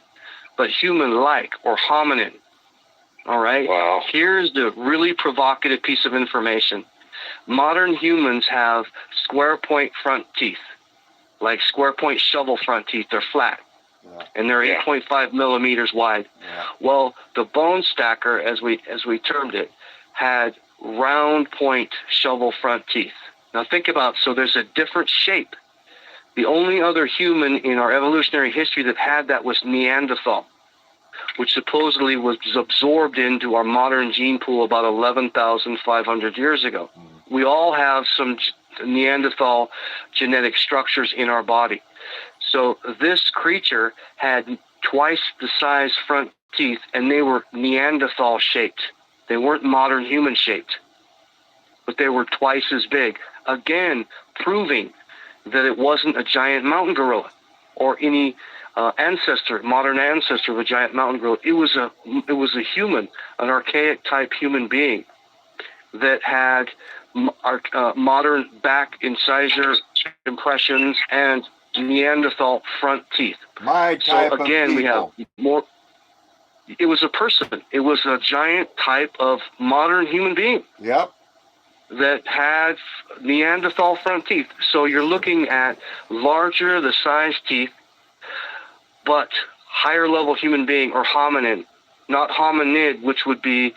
I: but human-like or hominin. All right?
G: Wow.
I: Here's the really provocative piece of information. Modern humans have square point front teeth, like square point shovel front teeth. They're flat, and they're 8.5 millimeters wide. Well, the bone stacker, as we termed it, had round point shovel front teeth. Now think about, so there's a different shape. The only other human in our evolutionary history that had that was Neanderthal, which supposedly was absorbed into our modern gene pool about 11,500 years ago. We all have some Neanderthal genetic structures in our body. So this creature had twice the size front teeth, and they were Neanderthal shaped. They weren't modern human shaped, but they were twice as big. Again, proving that it wasn't a giant mountain gorilla or any modern ancestor of a giant mountain gorilla. It was a human, an archaic type human being that had modern back incisor impressions and Neanderthal front teeth.
F: My type
I: so again,
F: of
I: we have more. It was a person. It was a giant type of modern human being.
F: Yep.
I: That had Neanderthal front teeth. So you're looking at larger the size teeth, but higher level human being or hominin, not hominid, which would be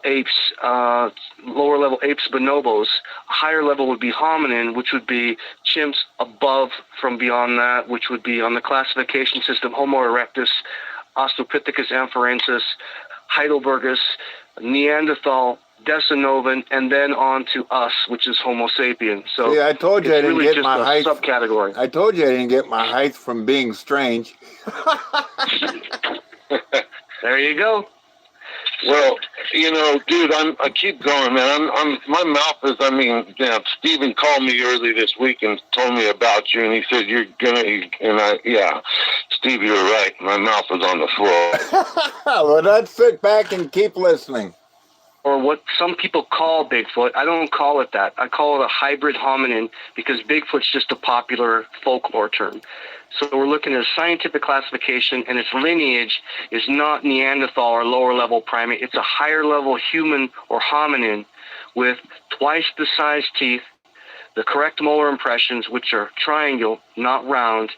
I: apes, lower level apes, bonobos. Higher level would be hominin, which would be chimps above from beyond that, which would be on the classification system Homo erectus, Australopithecus afarensis, Heidelbergus, Neanderthal, Decinovan, and then on to us, which is Homo sapien. So
F: I told you I didn't
I: really
F: get my height.
I: Subcategory.
F: I told you I didn't get my height from being strange.
I: There you go.
G: Well, dude, I keep going, man. My mouth is, Steven called me early this week and told me about you, and he said Steve, you're right. My mouth is on the floor.
F: Well, let's sit back and keep listening.
I: Or what some people call Bigfoot. I don't call it that. I call it a hybrid hominin because Bigfoot's just a popular folklore term. So we're looking at a scientific classification, and its lineage is not Neanderthal or lower level primate. It's a higher level human or hominin with twice the size teeth, the correct molar impressions, which are triangle, not round,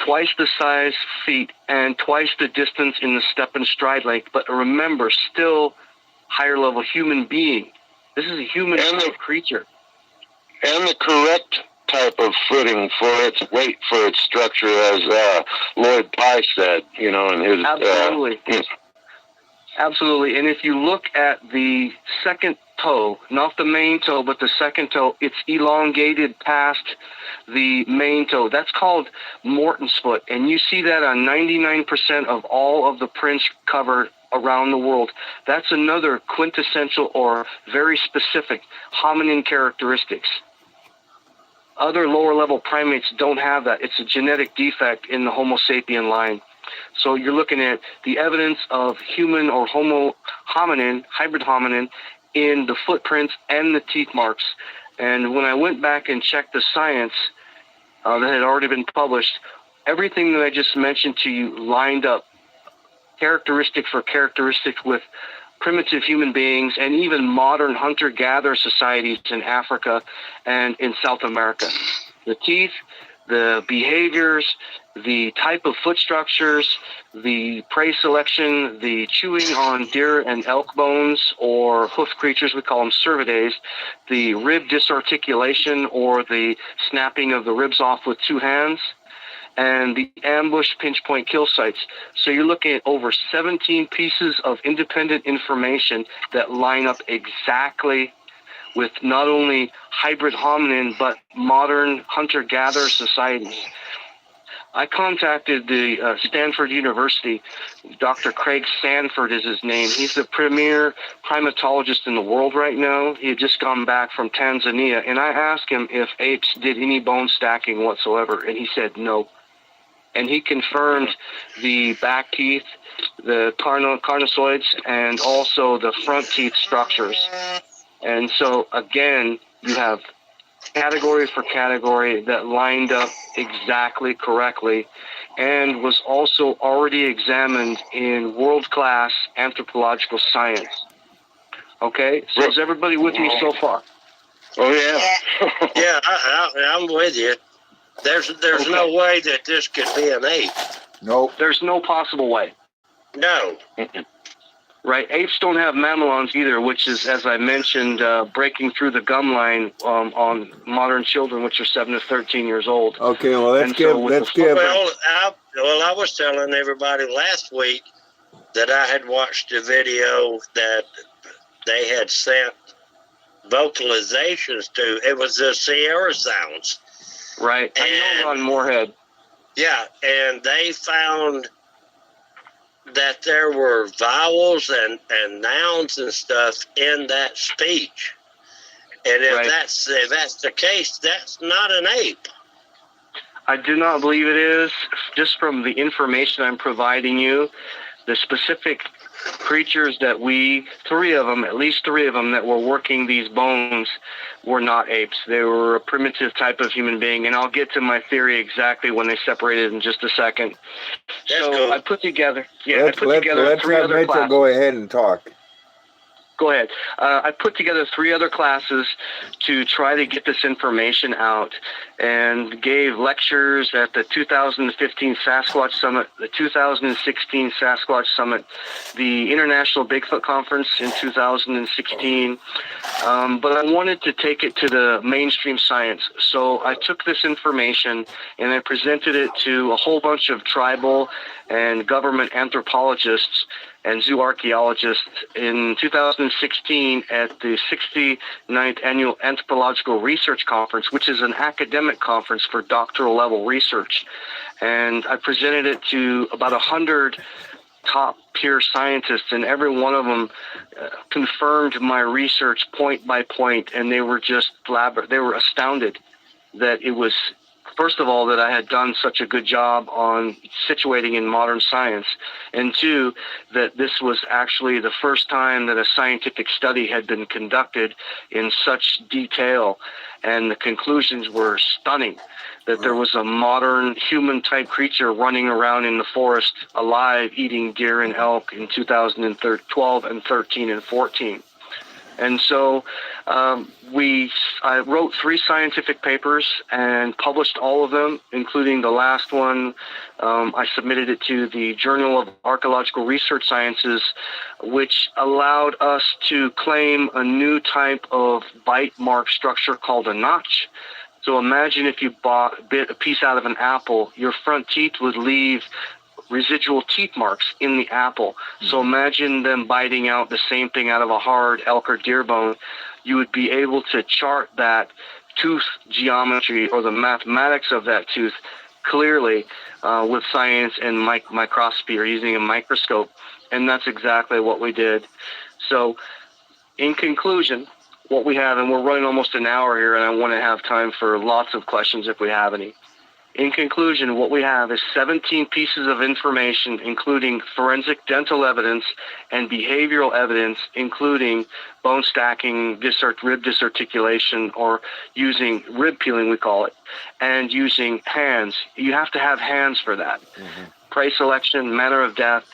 I: twice the size feet, and twice the distance in the step and stride length. But remember, still higher level human being. This is a human creature.
G: And the correct type of footing for its weight, for its structure, as Lloyd Pye said, in his...
I: Absolutely. Absolutely. And if you look at the second toe, not the main toe, but the second toe, it's elongated past the main toe. That's called Morton's foot. And you see that on 99% of all of the prints covered around the world. That's another quintessential or very specific hominin characteristics. Other lower level primates don't have that. It's a genetic defect in the Homo sapien line. So you're looking at the evidence of human or Homo hominin, hybrid hominin, in the footprints and the teeth marks. And when I went back and checked the science that had already been published, everything that I just mentioned to you lined up characteristic for characteristic with primitive human beings and even modern hunter-gatherer societies in Africa and in South America. The teeth, the behaviors, the type of foot structures, the prey selection, the chewing on deer and elk bones or hoof creatures, we call them cervidae, the rib disarticulation or the snapping of the ribs off with two hands, and the ambush pinch point kill sites. So you're looking at over 17 pieces of independent information that line up exactly with not only hybrid hominin, but modern hunter-gatherer societies. I contacted the Stanford University. Dr. Craig Sanford is his name. He's the premier primatologist in the world right now. He had just gone back from Tanzania, and I asked him if apes did any bone stacking whatsoever, and he said no. And he confirmed the back teeth, the carnosoids, and also the front teeth structures. And so, again, you have category for category that lined up exactly correctly and was also already examined in world-class anthropological science. Okay? So is everybody with me so far?
H: Oh, yeah. Yeah, I'm with you. There's
I: Okay.
H: no way that this could be an ape.
F: Nope.
I: There's no possible way.
H: No.
I: Right. Apes don't have mamelons either, which is, as I mentioned, breaking through the gum line on modern children, which are 7 to 13 years old.
F: Okay, well, let's
I: And
F: give.
I: so with
F: Let's
I: the-
F: give.
H: I was telling everybody last week that I had watched a video that they had sent vocalizations to. It was the Sierra sounds.
I: Right. I know on Moorhead.
H: Yeah, and they found that there were vowels and nouns and stuff in that speech. And if
I: Right.
H: that's the case, that's not an ape.
I: I do not believe it is. Just from the information I'm providing you, the specific creatures that at least three of them that were working these bones were not apes. They were a primitive type of human being, and I'll get to my theory exactly when they separated in just a second.
H: That's
I: so
H: cool.
I: I put together,
F: Let's
I: three
F: have
I: other
F: Mitchell
I: classes.
F: go ahead and talk.
I: Go ahead. I put together 3 other classes to try to get this information out and gave lectures at the 2015 Sasquatch Summit, the 2016 Sasquatch Summit, the International Bigfoot Conference in 2016. But I wanted to take it to the mainstream science. So I took this information and I presented it to a whole bunch of tribal and government anthropologists and zoo archaeologists in 2016 at the 69th Annual Anthropological Research Conference, which is an academic conference for doctoral level research. And I presented it to about 100 top peer scientists, and every one of them confirmed my research point by point, and they were just they were astounded that it was, first of all, that I had done such a good job on situating in modern science, and 2, that this was actually the first time that a scientific study had been conducted in such detail, and the conclusions were stunning, that there was a modern human-type creature running around in the forest alive, eating deer and elk in 2012 and 13 and 14. And so I wrote 3 scientific papers and published all of them, including the last one. I submitted it to the Journal of Archaeological Research Sciences, which allowed us to claim a new type of bite mark structure called a notch. So imagine if you bit a piece out of an apple, your front teeth would leave residual teeth marks in the apple. So imagine them biting out the same thing out of a hard elk or deer bone. You would be able to chart that tooth geometry or the mathematics of that tooth clearly with science and microscopy or using a microscope. And that's exactly what we did. So in conclusion, what we have, and we're running almost an hour here, and I want to have time for lots of questions if we have any. In conclusion, what we have is 17 pieces of information, including forensic dental evidence and behavioral evidence, including bone stacking, rib disarticulation, or using rib peeling, we call it, and using hands. You have to have hands for that. Prey selection, manner of death,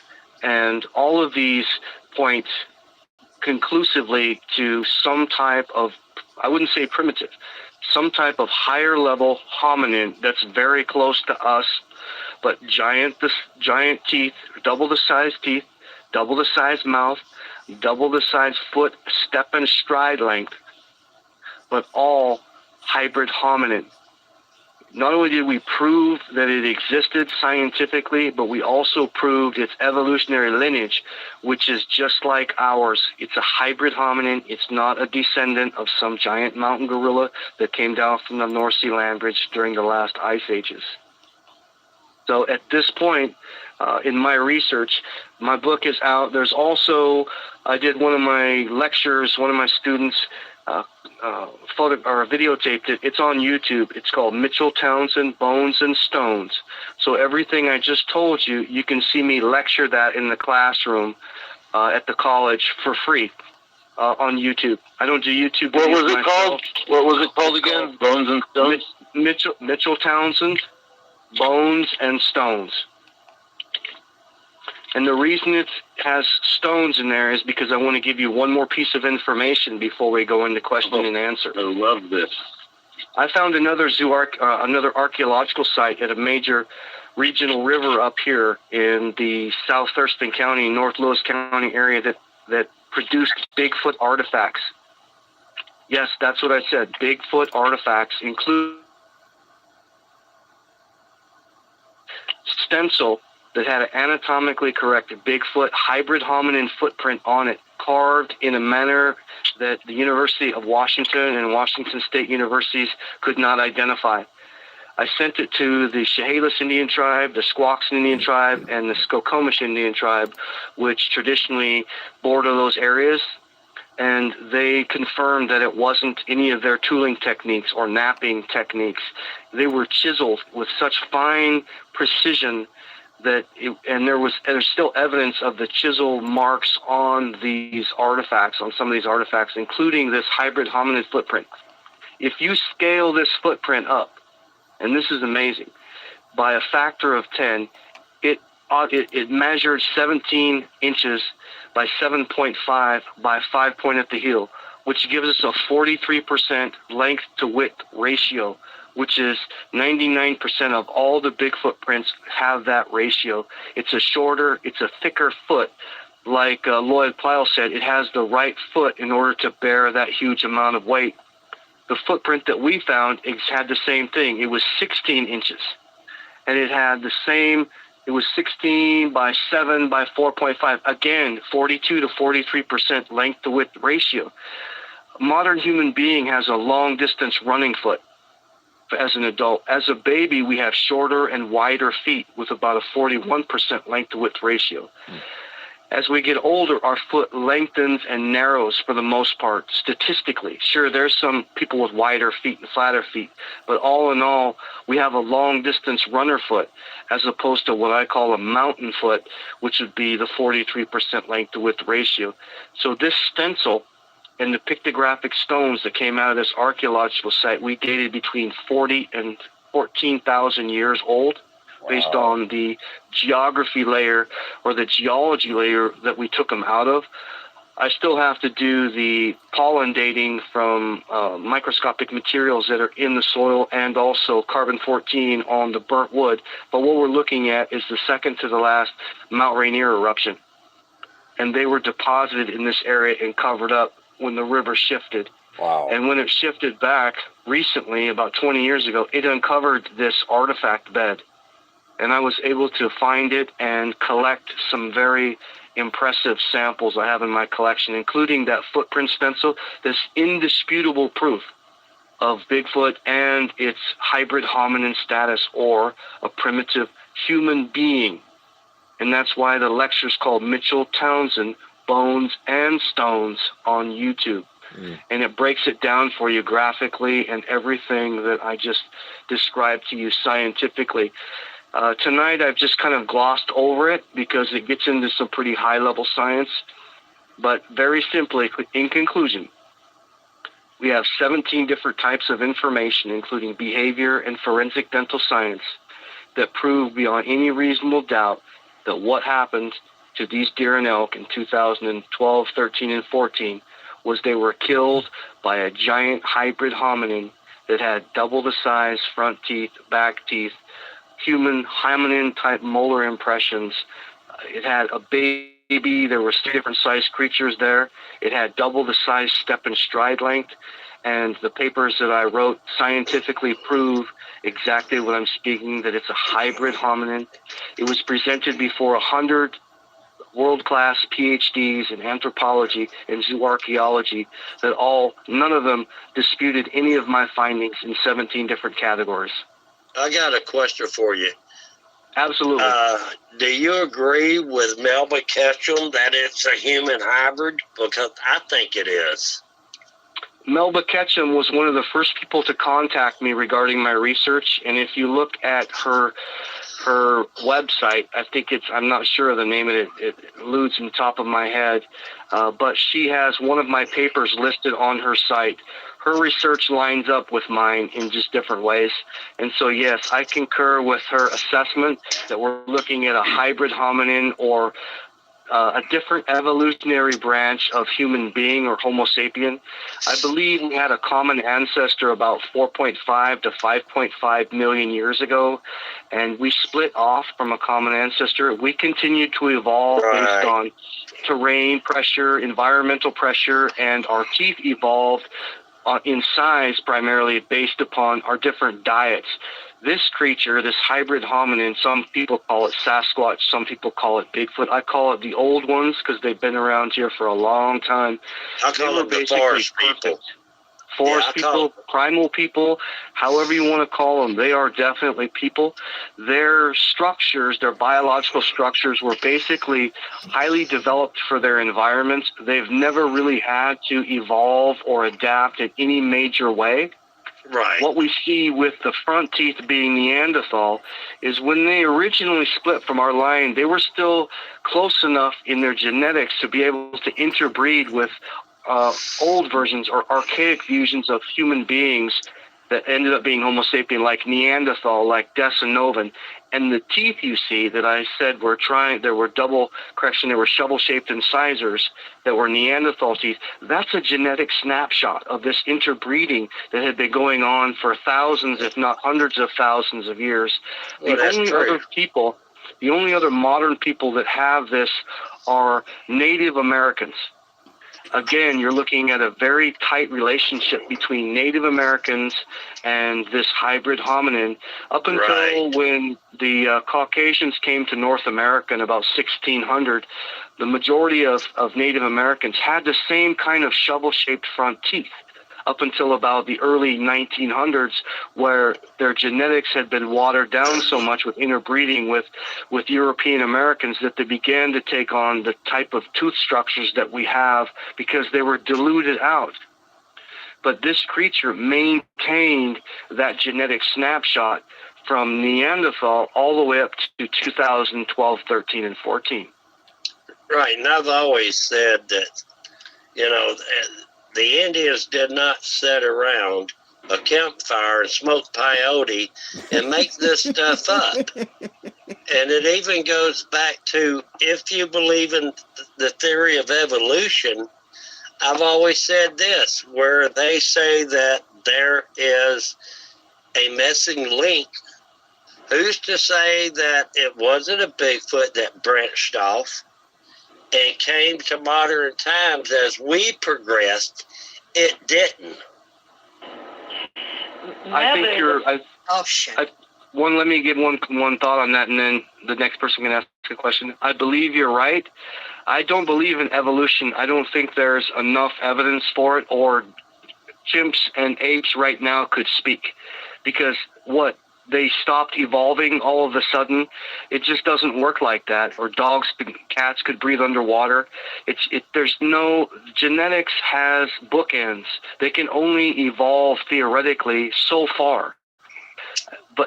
I: and all of these points conclusively to some type of, I wouldn't say primitive, some type of higher level hominin that's very close to us, but giant teeth, double the size teeth, double the size mouth, double the size foot, step and stride length, but all hybrid hominin. Not only did we prove that it existed scientifically, but we also proved its evolutionary lineage, which is just like ours. It's a hybrid hominin. It's not a descendant of some giant mountain gorilla that came down from the North Sea land bridge during the last ice ages. So at this point, in my research, my book is out. There's also, I did one of my lectures, one of my students videotaped it. It's on YouTube. It's called Mitchell Townsend, Bones and Stones. So everything I just told you, you can see me lecture that in the classroom at the college for free on YouTube. I don't do YouTube.
G: What was it called? What was it called again? Bones and Stones?
I: Mitchell Townsend, Bones and Stones. And the reason it has stones in there is because I want to give you one more piece of information before we go into question and answer.
G: I love this.
I: I found another another archaeological site at a major regional river up here in the South Thurston County, North Lewis County area that produced Bigfoot artifacts. Yes, that's what I said. Bigfoot artifacts include stencil that had an anatomically correct Bigfoot hybrid hominin footprint on it, carved in a manner that the University of Washington and Washington State Universities could not identify. I sent it to the Chehalis Indian tribe, the Squaxin Indian tribe, and the Skokomish Indian tribe, which traditionally border those areas, and they confirmed that it wasn't any of their tooling techniques or napping techniques. They were chiseled with such fine precision that there's still evidence of the chisel marks on these artifacts, on some of these artifacts, including this hybrid hominin footprint. If you scale this footprint up, and this is amazing, by a factor of 10, it measured 17 inches by 7.5 by 5 point at the heel, which gives us a 43% length to width ratio, which is 99% of all the Bigfoot prints have that ratio. It's a thicker foot. Like Lloyd Plyle said, it has the right foot in order to bear that huge amount of weight. The footprint that we found had the same thing. It was 16 inches. And it had the same, it was 16 by 7 by 4.5. Again, 42 to 43% length to width ratio. A modern human being has a long distance running foot. As an adult. As a baby, we have shorter and wider feet with about a 41% length to width ratio. As we get older, our foot lengthens and narrows for the most part, statistically. Sure, there's some people with wider feet and flatter feet, but all in all, we have a long distance runner foot as opposed to what I call a mountain foot, which would be the 43% length to width ratio. So this stencil and the pictographic stones that came out of this archaeological site, we dated between 40 and 14,000 years old, based on the geography layer or the geology layer that we took them out of. I still have to do the pollen dating from microscopic materials that are in the soil and also carbon-14 on the burnt wood. But what we're looking at is the second to the last Mount Rainier eruption. And they were deposited in this area and covered up when the river shifted.
F: Wow.
I: And when it shifted back recently, about 20 years ago, it uncovered this artifact bed. And I was able to find it and collect some very impressive samples I have in my collection, including that footprint stencil, this indisputable proof of Bigfoot and its hybrid hominin status, or a primitive human being. And that's why the lecture's called Mitchell Townsend, Bones and Stones on YouTube. And it breaks it down for you graphically and everything that I just described to you scientifically. Tonight I've just kind of glossed over it because it gets into some pretty high-level science. But very simply, in conclusion, we have 17 different types of information, including behavior and forensic dental science, that prove beyond any reasonable doubt that what happened to these deer and elk in 2012, 13, and 14 was they were killed by a giant hybrid hominin that had double the size front teeth, back teeth, human hominin-type molar impressions. It had a baby. There were 3 different sized creatures there. It had double the size step and stride length. And the papers that I wrote scientifically prove exactly what I'm speaking, that it's a hybrid hominin. It was presented before 100 world-class PhDs in anthropology and zooarchaeology none of them disputed any of my findings in 17 different categories.
H: I got a question for you.
I: Absolutely.
H: Do you agree with Melba Ketchum that it's a human hybrid? Because I think it is.
I: Melba Ketchum was one of the first people to contact me regarding my research, and if you look at her website, I think I'm not sure of the name of it, it eludes from the top of my head, but she has one of my papers listed on her site. Her research lines up with mine in just different ways, and so yes, I concur with her assessment that we're looking at a hybrid hominin or a different evolutionary branch of human being or Homo sapien. I believe we had a common ancestor about 4.5 to 5.5 million years ago, and we split off from a common ancestor. We continued to evolve based on terrain pressure, environmental pressure, and our teeth evolved in size primarily based upon our different diets. This creature, this hybrid hominin, some people call it Sasquatch, some people call it Bigfoot. I call it the old ones because they've been around here for a long time.
H: I call them the forest people.
I: Forest people, primal people, however you want to call them, they are definitely people. Their structures, their biological structures were basically highly developed for their environments. They've never really had to evolve or adapt in any major way.
H: Right.
I: What we see with the front teeth being Neanderthal is when they originally split from our line, they were still close enough in their genetics to be able to interbreed with old versions or archaic fusions of human beings that ended up being Homo sapien, like Neanderthal, like Decinovan. And the teeth you see that I said they were shovel-shaped incisors that were Neanderthal teeth. That's a genetic snapshot of this interbreeding that had been going on for thousands, if not hundreds of thousands of years. The only other modern people that have this are Native Americans. Again, you're looking at a very tight relationship between Native Americans and this hybrid hominin up until when the Caucasians came to North America in about 1600. The majority of Native Americans had the same kind of shovel-shaped front teeth up until about the early 1900s, where their genetics had been watered down so much with interbreeding with European Americans that they began to take on the type of tooth structures that we have because they were diluted out. But this creature maintained that genetic snapshot from Neanderthal all the way up to 2012, 13, and 14.
H: Right, and I've always said that, the Indians did not sit around a campfire and smoke peyote and make this stuff up. And it even goes back to, if you believe in the theory of evolution, I've always said this, where they say that there is a missing link. Who's to say that it wasn't a Bigfoot that branched off and came to modern times as we progressed? It didn't.
I: I think you're. Let me give one thought on that, and then the next person can ask a question. I believe you're right. I don't believe in evolution. I don't think there's enough evidence for it, or chimps and apes right now could speak, because they stopped evolving all of a sudden. It just doesn't work like that. Or dogs, cats could breathe underwater. There's no, genetics has bookends. They can only evolve theoretically so far.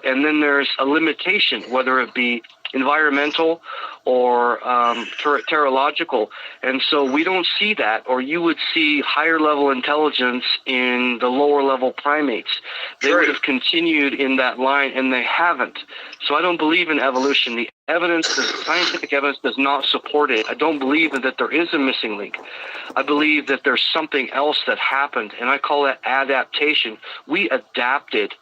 I: And then there's a limitation, whether it be environmental or terreological. And so we don't see that, or you would see higher level intelligence in the lower level primates. They would have continued in that line, and they haven't. So I don't believe in evolution. The scientific evidence does not support it. I don't believe that there is a missing link. I believe that there's something else that happened, and I call that adaptation. We adapted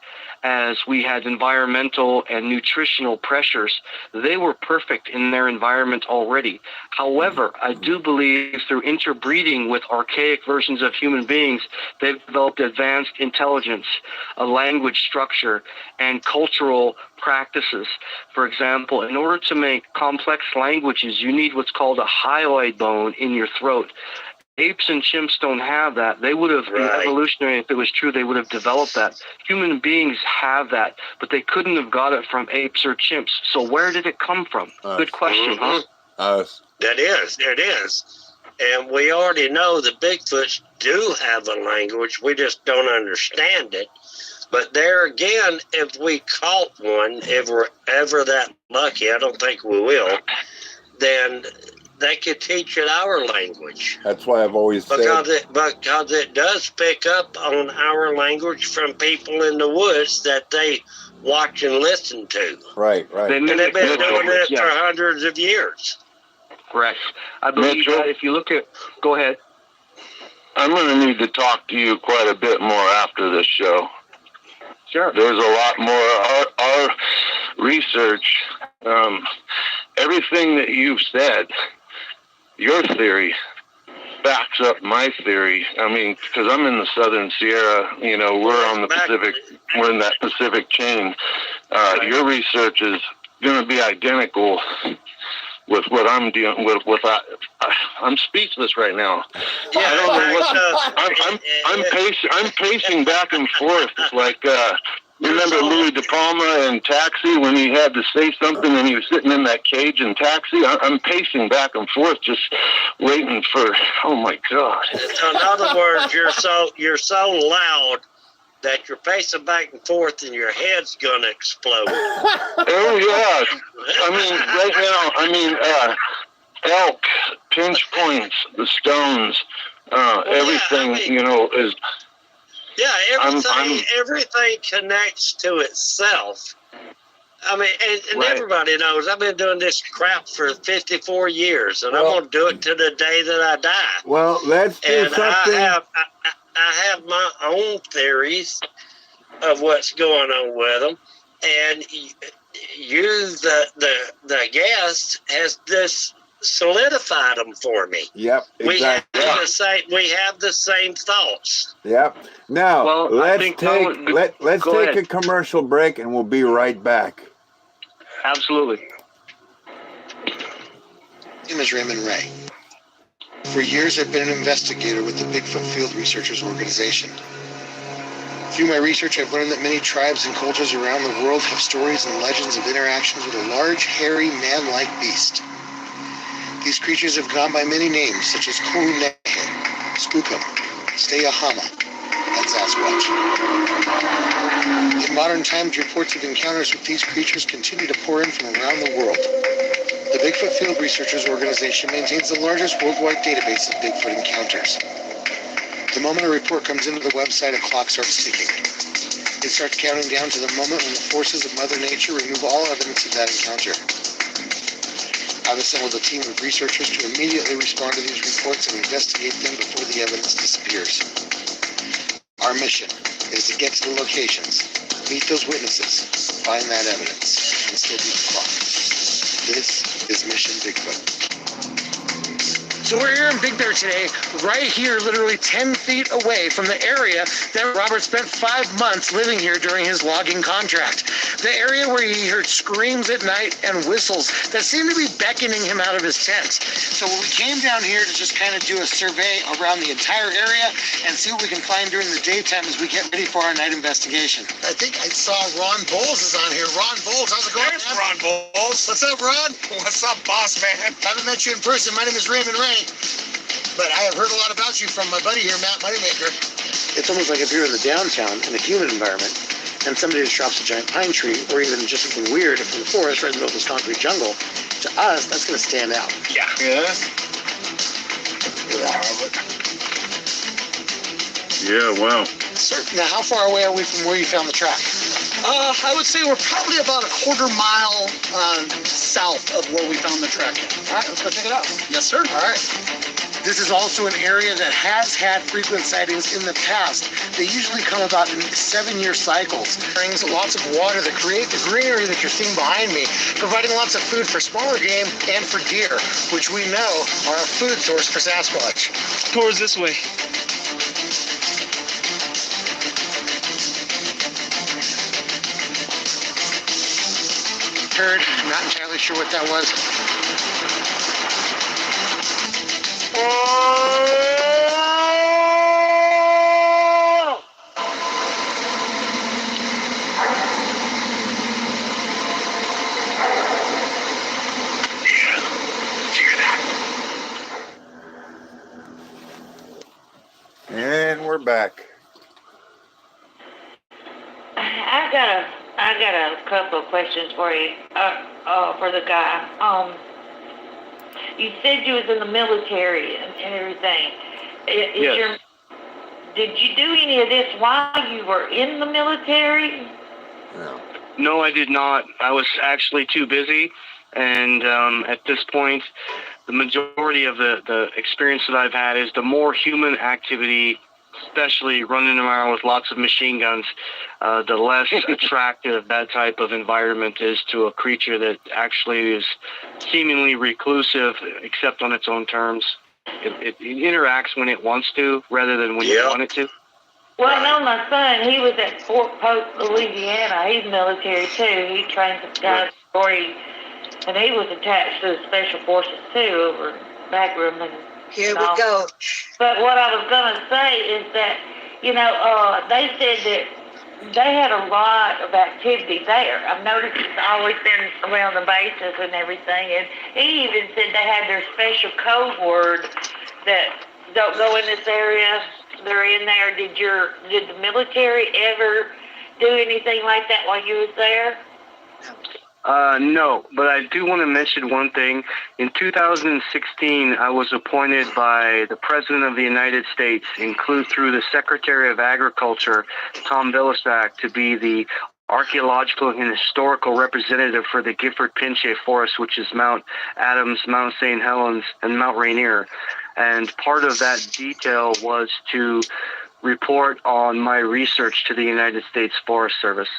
I: as we had environmental and nutritional pressures. They were perfect in their environment already. However, I do believe through interbreeding with archaic versions of human beings, they've developed advanced intelligence, a language structure, and cultural practices. For example, in order to make complex languages, you need what's called a hyoid bone in your throat. Apes and chimps don't have that. They would have, evolutionary, if it was true, they would have developed that. Human beings have that, but they couldn't have got it from apes or chimps. So where did it come from? Good question, huh?
H: It is. And we already know the Bigfoots do have a language. We just don't understand it. But there again, if we caught one, if we're ever that lucky, I don't think we will, then they could teach it our language.
F: That's why I've always said...
H: Because it does pick up on our language from people in the woods that they watch and listen to.
F: Right.
H: And they've been doing it for hundreds of years.
I: Correct. I believe that if you look at... Go ahead.
G: I'm going to need to talk to you quite a bit more after this show.
I: Sure.
G: There's a lot more. Our research, everything that you've said, your theory backs up my theory. I mean, because I'm in the Southern Sierra, we're on the Pacific, we're in that Pacific chain. Your research is going to be identical with what I'm dealing with. I'm speechless right now.
H: Yeah,
G: I don't know I'm pacing back and forth. It's like, remember Louis De Palma in Taxi when he had to say something and he was sitting in that cage in Taxi? I'm pacing back and forth, just waiting for. Oh my God!
H: In other words, you're so loud that you're pacing back and forth and your head's gonna explode.
G: Oh yeah. I mean, right now, elk, pinch points, the stones, everything, is.
H: Yeah, everything connects to itself. I mean, and everybody knows I've been doing this crap for 54 years, and I'm going to do it to the day that I die.
F: Well, let's do something.
H: I have my own theories of what's going on with them, and you, the guest, has this solidified them for me.
F: Yep, exactly.
H: We have the same thoughts.
F: Yep. Now let's take
I: a
F: commercial break, and we'll be right back.
I: Absolutely.
K: My name is Raymond Ray. For years, I've been an investigator with the Bigfoot Field Researchers Organization. Through my research, I've learned that many tribes and cultures around the world have stories and legends of interactions with a large, hairy, man-like beast. These creatures have gone by many names, such as Kunehe, Skookum, Steyahama, and Sasquatch. In modern times, reports of encounters with these creatures continue to pour in from around the world. The Bigfoot Field Researchers Organization maintains the largest worldwide database of Bigfoot encounters. The moment a report comes into the website, a clock starts ticking. It starts counting down to the moment when the forces of Mother Nature remove all evidence of that encounter. I've assembled a team of researchers to immediately respond to these reports and investigate them before the evidence disappears. Our mission is to get to the locations, meet those witnesses, find that evidence, and still beat the clock. This is Mission Bigfoot.
L: So we're here in Big Bear today, right here, literally 10 feet away from the area that Robert spent 5 months living here during his logging contract. The area where he heard screams at night and whistles that seemed to be beckoning him out of his tent. So we came down here to just kind of do a survey around the entire area and see what we can find during the daytime as we get ready for our night investigation.
K: I think I saw Ron Bowles is on here. Ron Bowles, how's it going?
M: There's Ron Bowles. What's up, Ron? What's up, boss man?
K: Haven't met you in person. My name is Raymond Ray. But I have heard a lot about you from my buddy here, Matt Moneymaker. It's almost like if you're in the downtown in a human environment and somebody just drops a giant pine tree or even just something weird from the forest right in the middle of this concrete jungle, to us, that's going to stand out.
M: Yeah.
G: Yeah, wow.
K: Sir, now, how far away are we from where you found the track?
M: I would say we're probably about a quarter mile south of where we found the track.
L: All right, let's go check it out.
M: Yes, sir.
L: All right. This is also an area that has had frequent sightings in the past. They usually come about in 7-year cycles. Brings lots of water that create the greenery that you're seeing behind me, providing lots of food for smaller game and for deer, which we know are a food source for Sasquatch.
N: Towards this way.
L: Heard, I'm not entirely sure what that was.
F: And we're back.
J: I got a couple of questions for you, for the guy. You said you was in the military and everything.
I: Yes.
J: Did you do any of this while you were in the military?
I: No, I did not. I was actually too busy, and at this point, the majority of the experience that I've had is the more human activity, especially running around with lots of machine guns, the less attractive that type of environment is to a creature that actually is seemingly reclusive, except on its own terms. It interacts when it wants to, rather than when you want it to.
J: Well, I know my son, he was at Fort Polk, Louisiana. He's military, too. He trained some guys before and he was attached to the Special Forces, too, over Bagram and
C: Here we go.
J: But what I was going to say is that, they said that they had a lot of activity there. I've noticed it's always been around the bases and everything. And he even said they had their special code word that don't go in this area. They're in there. Did the military ever do anything like that while you was there?
I: No, but I do want to mention one thing. In 2016, I was appointed by the President of the United States, through the Secretary of Agriculture, Tom Vilsack, to be the archaeological and historical representative for the Gifford-Pinchot Forest, which is Mount Adams, Mount St. Helens, and Mount Rainier. And part of that detail was to report on my research to the United States Forest Service.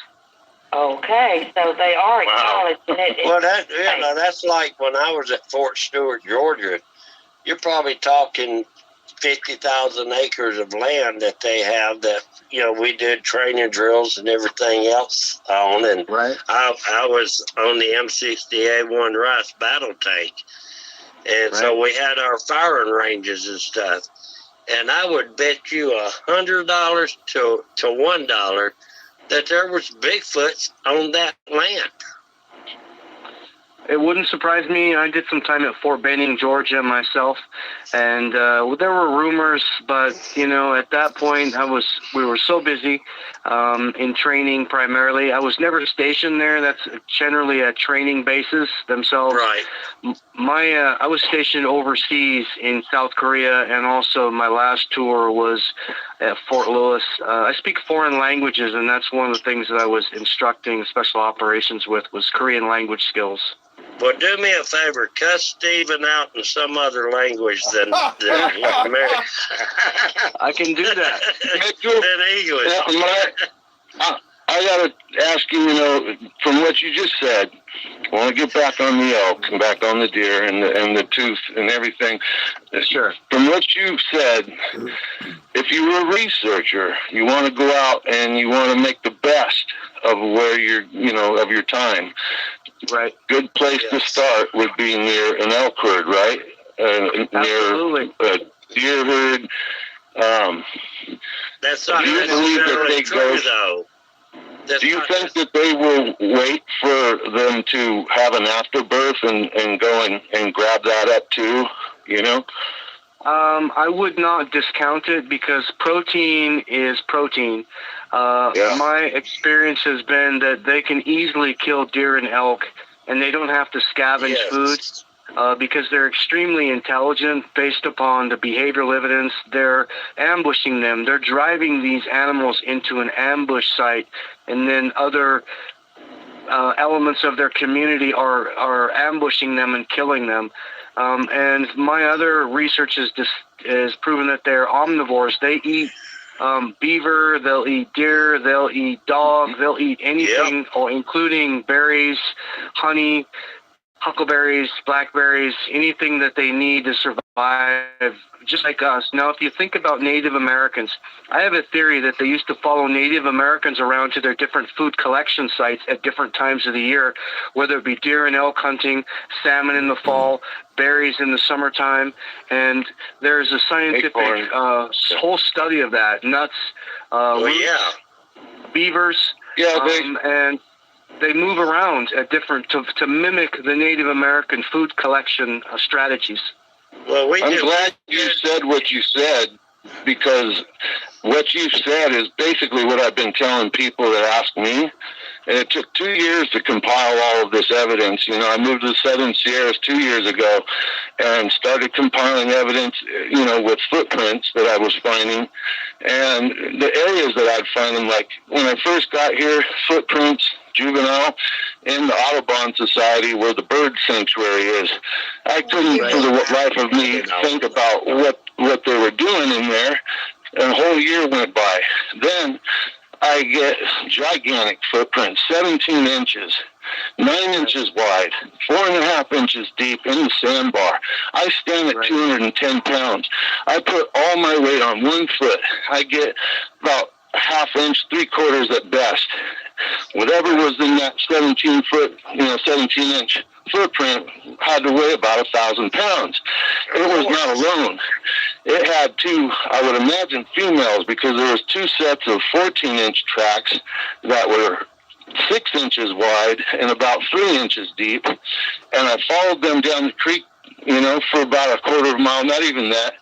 J: Okay, so they are acknowledging it.
H: Well, that's like when I was at Fort Stewart, Georgia. You're probably talking 50,000 acres of land that they have that, we did training drills and everything else on. And I was on the M60A1 Rice battle tank. And so we had our firing ranges and stuff. And I would bet you $100 to $1 that there was Bigfoots on that land.
I: It wouldn't surprise me. I did some time at Fort Benning, Georgia myself, and there were rumors, but at that point we were so busy in training primarily. I was never stationed there. That's generally a training basis themselves.
H: Right.
I: I was stationed overseas in South Korea, and also my last tour was at Fort Lewis. I speak foreign languages, and that's one of the things that I was instructing special operations with was Korean language skills.
H: Well, do me a favor, cuss Steven out in some other language than American.
I: I can do that.
H: Than English.
G: I got to ask you, from what you just said, I want to get back on the elk and back on the deer and the tooth and everything.
I: Sure.
G: From what you've said, if you were a researcher, you want to go out and you want to make the best of where of your time.
I: Right.
G: Good place to start would be near an elk herd, right?
I: Absolutely.
G: Near a deer herd.
H: That's not necessarily true, though.
G: Do you think that they will wait for them to have an afterbirth and go and grab that up too,
I: I would not discount it because protein is protein. My experience has been that they can easily kill deer and elk, and they don't have to scavenge food. because they're extremely intelligent based upon the behavioral evidence. They're ambushing them. They're driving these animals into an ambush site, and then other elements of their community are ambushing them and killing them. And my other research has proven that they're omnivores. They eat beaver, they'll eat deer, they'll eat dog, they'll eat anything, or including berries, honey, huckleberries, blackberries, anything that they need to survive, just like us. Now, if you think about Native Americans, I have a theory that they used to follow Native Americans around to their different food collection sites at different times of the year, whether it be deer and elk hunting, salmon in the fall, berries in the summertime, and there's a scientific whole study of that. Nuts, beavers, and they move around at different to mimic the Native American food collection strategies.
G: Well, I'm glad you said what you said, because what you said is basically what I've been telling people that ask me. And it took 2 years to compile all of this evidence. You know, I moved to the Southern Sierras 2 years ago and started compiling evidence, you know, with footprints that I was finding. And the areas that I'd find them, like when I first got here, footprints, juvenile, in the Audubon Society where the bird sanctuary is. I couldn't for the life of me think about what they were doing in there. And a whole year went by. Then I get gigantic footprints, 17 inches, 9 inches wide, 4.5 inches deep in the sandbar. I stand at 210 pounds. I put all my weight on one foot. I get about ½ inch, 3/4 at best. Whatever was in that 17-inch footprint had to weigh about 1,000 pounds. It was not alone. It had two, I would imagine, females, because there was 2 sets of 14-inch tracks that were 6 inches wide and about 3 inches deep. And I followed them down the creek, you know, for about 1/4 mile, not even that.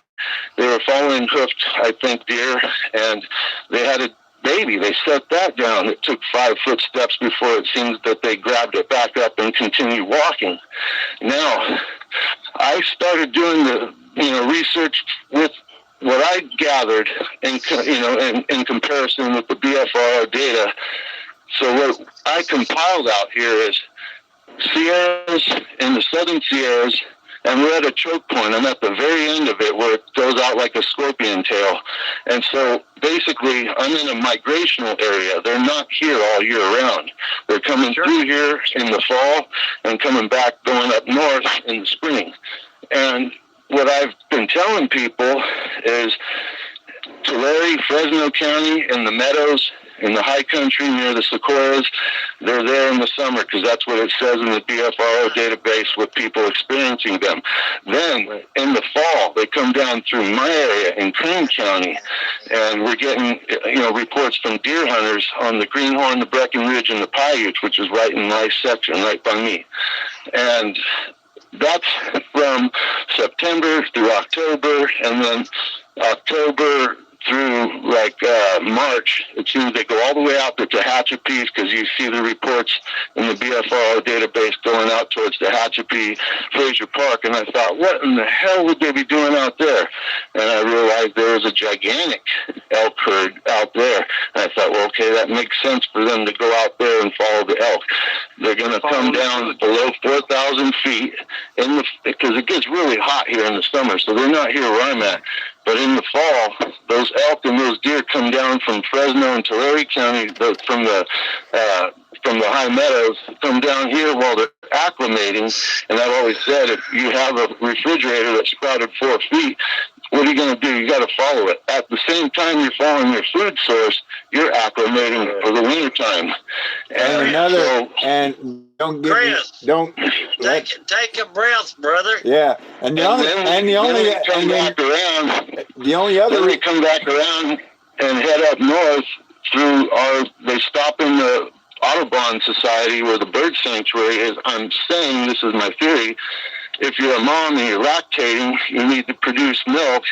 G: They were following hoofed, I think, deer, and they had a baby. They set that down. It took 5 footsteps before it seems that they grabbed it back up and continued walking. Now, I started doing the research with what I gathered in comparison with the BFRO data. So what I compiled out here is Sierras in the Southern Sierras, and we're at a choke point. I'm at the very end of it where it goes out like a scorpion tail. And so basically I'm in a migrational area. They're not here all year round. They're coming through here in the fall and coming back going up north in the spring. And what I've been telling people is Tulare, Fresno County, in the meadows, in the high country near the sequoias, they're there in the summer because that's what it says in the BFRO database with people experiencing them. Then in the fall, they come down through my area in Crane County, and we're getting reports from deer hunters on the Greenhorn, the Breckenridge, and the Paiutes, which is right in my section, right by me. And that's from September through October, and then October through March. It seems they go all the way out to Tehachapi, because you see the reports in the BFRO database going out towards Tehachapi, Fraser Park, and I thought, what in the hell would they be doing out there? And I realized there was a gigantic elk herd out there. And I thought, well, okay, that makes sense for them to go out there and follow the elk. They're going to come down below 4,000 feet because it gets really hot here in the summer, so they're not here where I'm at. But in the fall, those elk and those deer come down from Fresno and Tulare County, from the high meadows, come down here while they're acclimating. And I've always said, if you have a refrigerator that's sprouted 4 feet, what are you going to do? You got to follow it. At the same time you're following your food source, you're acclimating for the winter time.
H: Take a breath, brother.
F: Yeah, then we
G: come back around and head up north through they stop in the Audubon Society where the bird sanctuary is. I'm saying, this is my theory, if you're a mom and you're lactating, you need to produce milk.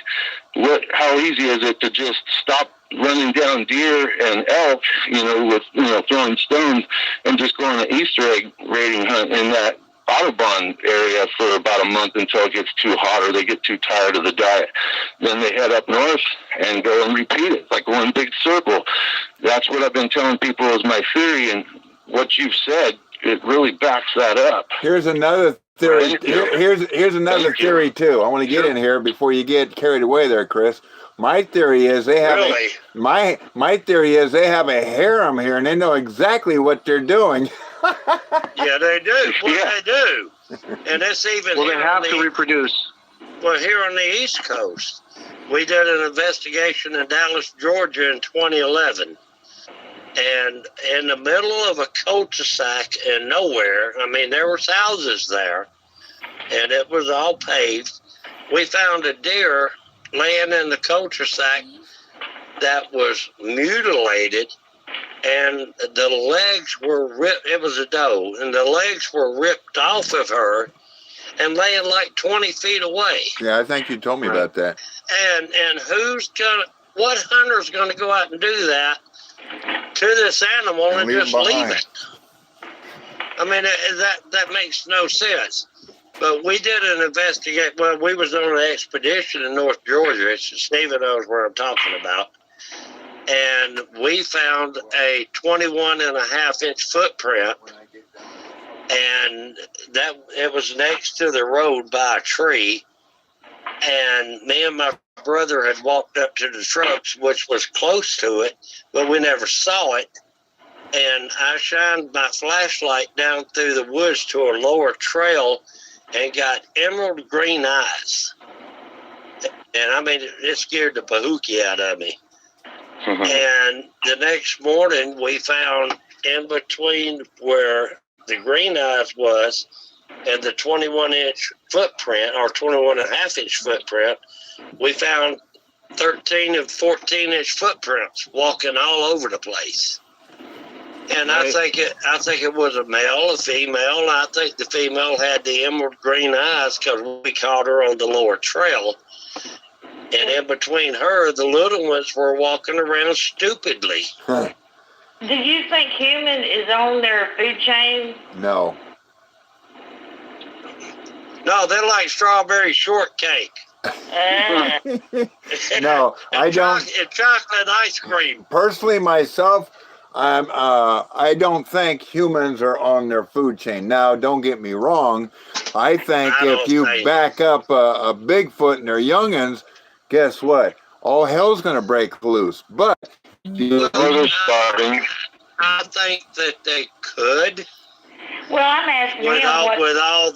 G: How easy is it to just stop running down deer and elk, with throwing stones, and just go on an Easter egg raiding hunt in that Audubon area for about a month until it gets too hot or they get too tired of the diet. Then they head up north and go and repeat it, like one big circle. That's what I've been telling people is my theory, and what you've said, it really backs that up.
F: Here's another theory. Here's another theory too. I want to get in here before you get carried away there, Chris. My theory is they have my theory is they have a harem here, and they know exactly what they're doing.
H: Yeah, they do. Well, they do. And it's even
I: well, they have to reproduce.
H: Well, here on the East Coast, we did an investigation in Dallas, Georgia in 2011. And in the middle of a cul-de-sac in nowhere, I mean, there was houses there, and it was all paved. We found a deer laying in the cul-de-sac that was mutilated, and the legs were ripped. It was a doe, and the legs were ripped off of her and laying like 20 feet away.
F: Yeah, I think you told me about that.
H: And what hunter's gonna go out and do that to this animal and just leave it? I mean, that makes no sense. But we did an investigation. Well, we was on an expedition in North Georgia. Stephen knows where I'm talking about. And we found a 21.5-inch footprint, and that it was next to the road by a tree. And me and my brother had walked up to the trucks, which was close to it, but we never saw it. And I shined my flashlight down through the woods to a lower trail and got emerald green eyes. And I mean, it scared the bahookie out of me. Mm-hmm. And the next morning, we found in between where the green eyes was and the 21-inch footprint, or 21.5-inch footprint, we found 13 and 14-inch footprints walking all over the place. And right. I think it was a male, a female, and I think the female had the emerald green eyes because we caught her on the lower trail. And in between her, the little ones were walking around stupidly.
F: Huh.
J: Do you think human is on their food chain?
F: No.
H: No, they're like strawberry shortcake.
F: No, I don't.
H: Chocolate ice cream.
F: Personally, myself, I don't think humans are on their food chain. Now, don't get me wrong. I think if you back up a Bigfoot and their youngins, guess what? All hell's going to break loose. But
H: I think that they could.
J: Well, I'm asking
H: with all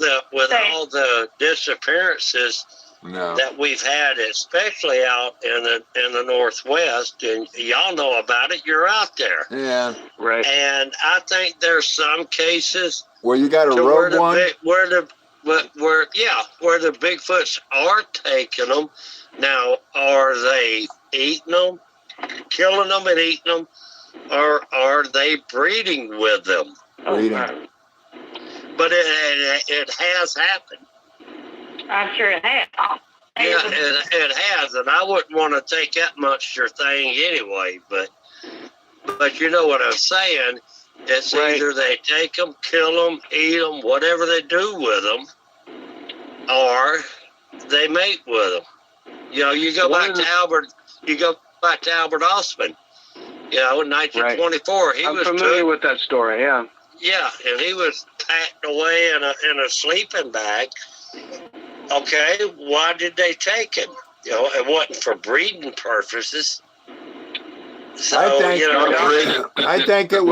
H: the disappearances that we've had, especially out in the Northwest, and y'all know about it. You're out there,
F: yeah,
I: right.
H: And I think there's some cases
F: where you got a rogue one,
H: where the Bigfoots are taking them. Now, are they eating them, killing them, and eating them, or are they breeding with them?
F: Breeding.
H: But it has happened.
J: I'm sure it has.
H: Yeah, it has, and I wouldn't want to take that monster thing anyway. But you know what I'm saying? It's right. Either they take them, kill them, eat them, whatever they do with them, or they mate with them. You know, you go back to Albert Osman. You know, in 1924,
I: right. I'm familiar with that story. Yeah.
H: Yeah, and he was packed away in a sleeping bag. Okay, why did they take him? You know, it wasn't for breeding purposes. So,
F: I think it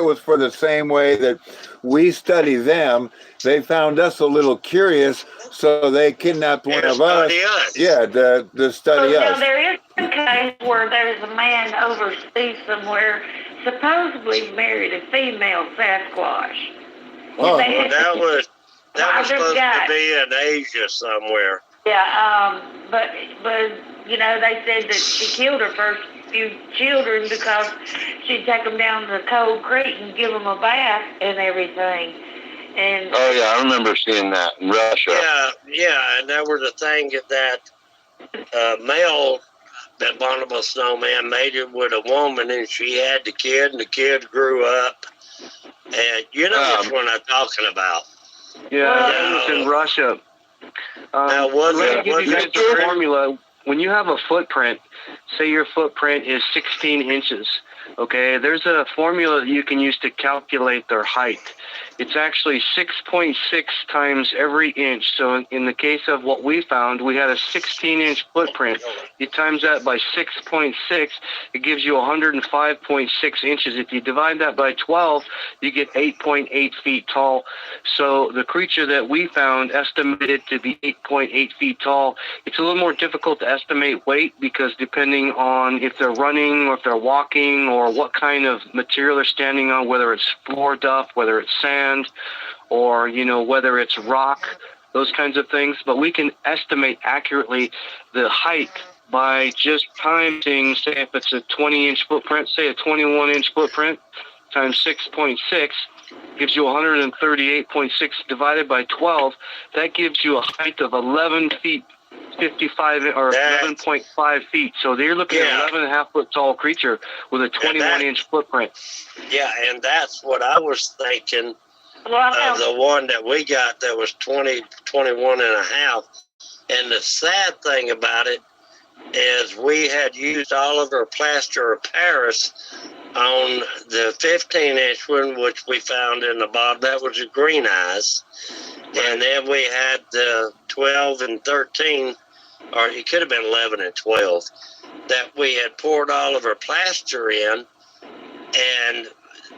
F: was for the same way that we study them. They found us a little curious, so they kidnapped one of us. Yeah, to study us.
J: There is a case where there's a man overseas somewhere supposedly married a female Sasquatch.
F: Oh,
H: that was supposed to be in Asia somewhere.
J: Yeah, but you know, they said that she killed her first few children because she'd take them down to the cold creek and give them a bath and everything. And
G: oh yeah, I remember seeing that in Russia.
H: Yeah, and there was a thing that male abominable snowman mated with a woman, and she had the kid, and the kid grew up. And you know which one I'm talking about.
I: Yeah, that was in Russia.
H: Now, was
I: let me
H: it-
I: give
H: was
I: you guys
H: it
I: the
H: true?
I: formula. When you have a footprint, say your footprint is 16 inches, okay, there's a formula that you can use to calculate their height. It's actually 6.6 times every inch. So in the case of what we found, we had a 16-inch footprint. You times that by 6.6, it gives you 105.6 inches. If you divide that by 12, you get 8.8 feet tall. So the creature that we found estimated to be 8.8 feet tall. It's a little more difficult to estimate weight because depending on if they're running or if they're walking or what kind of material they're standing on, whether it's floor duff, whether it's sand, or, you know, whether it's rock, those kinds of things. But we can estimate accurately the height by just timing, say if it's a 20-inch footprint, say a 21-inch footprint, times 6.6, gives you 138.6 divided by 12. That gives you a height of 11 feet 55 or 11.5 feet. So they're looking at 11 and a half foot tall creature with a 21-inch footprint.
H: Yeah, and that's what I was thinking. The one that we got that was 21 and a half. And the sad thing about it is we had used all of our plaster of Paris on the 15-inch one, which we found in the bottom. That was the green eyes. And then we had the 12 and 13, or it could have been 11 and 12, that we had poured all of our plaster in. And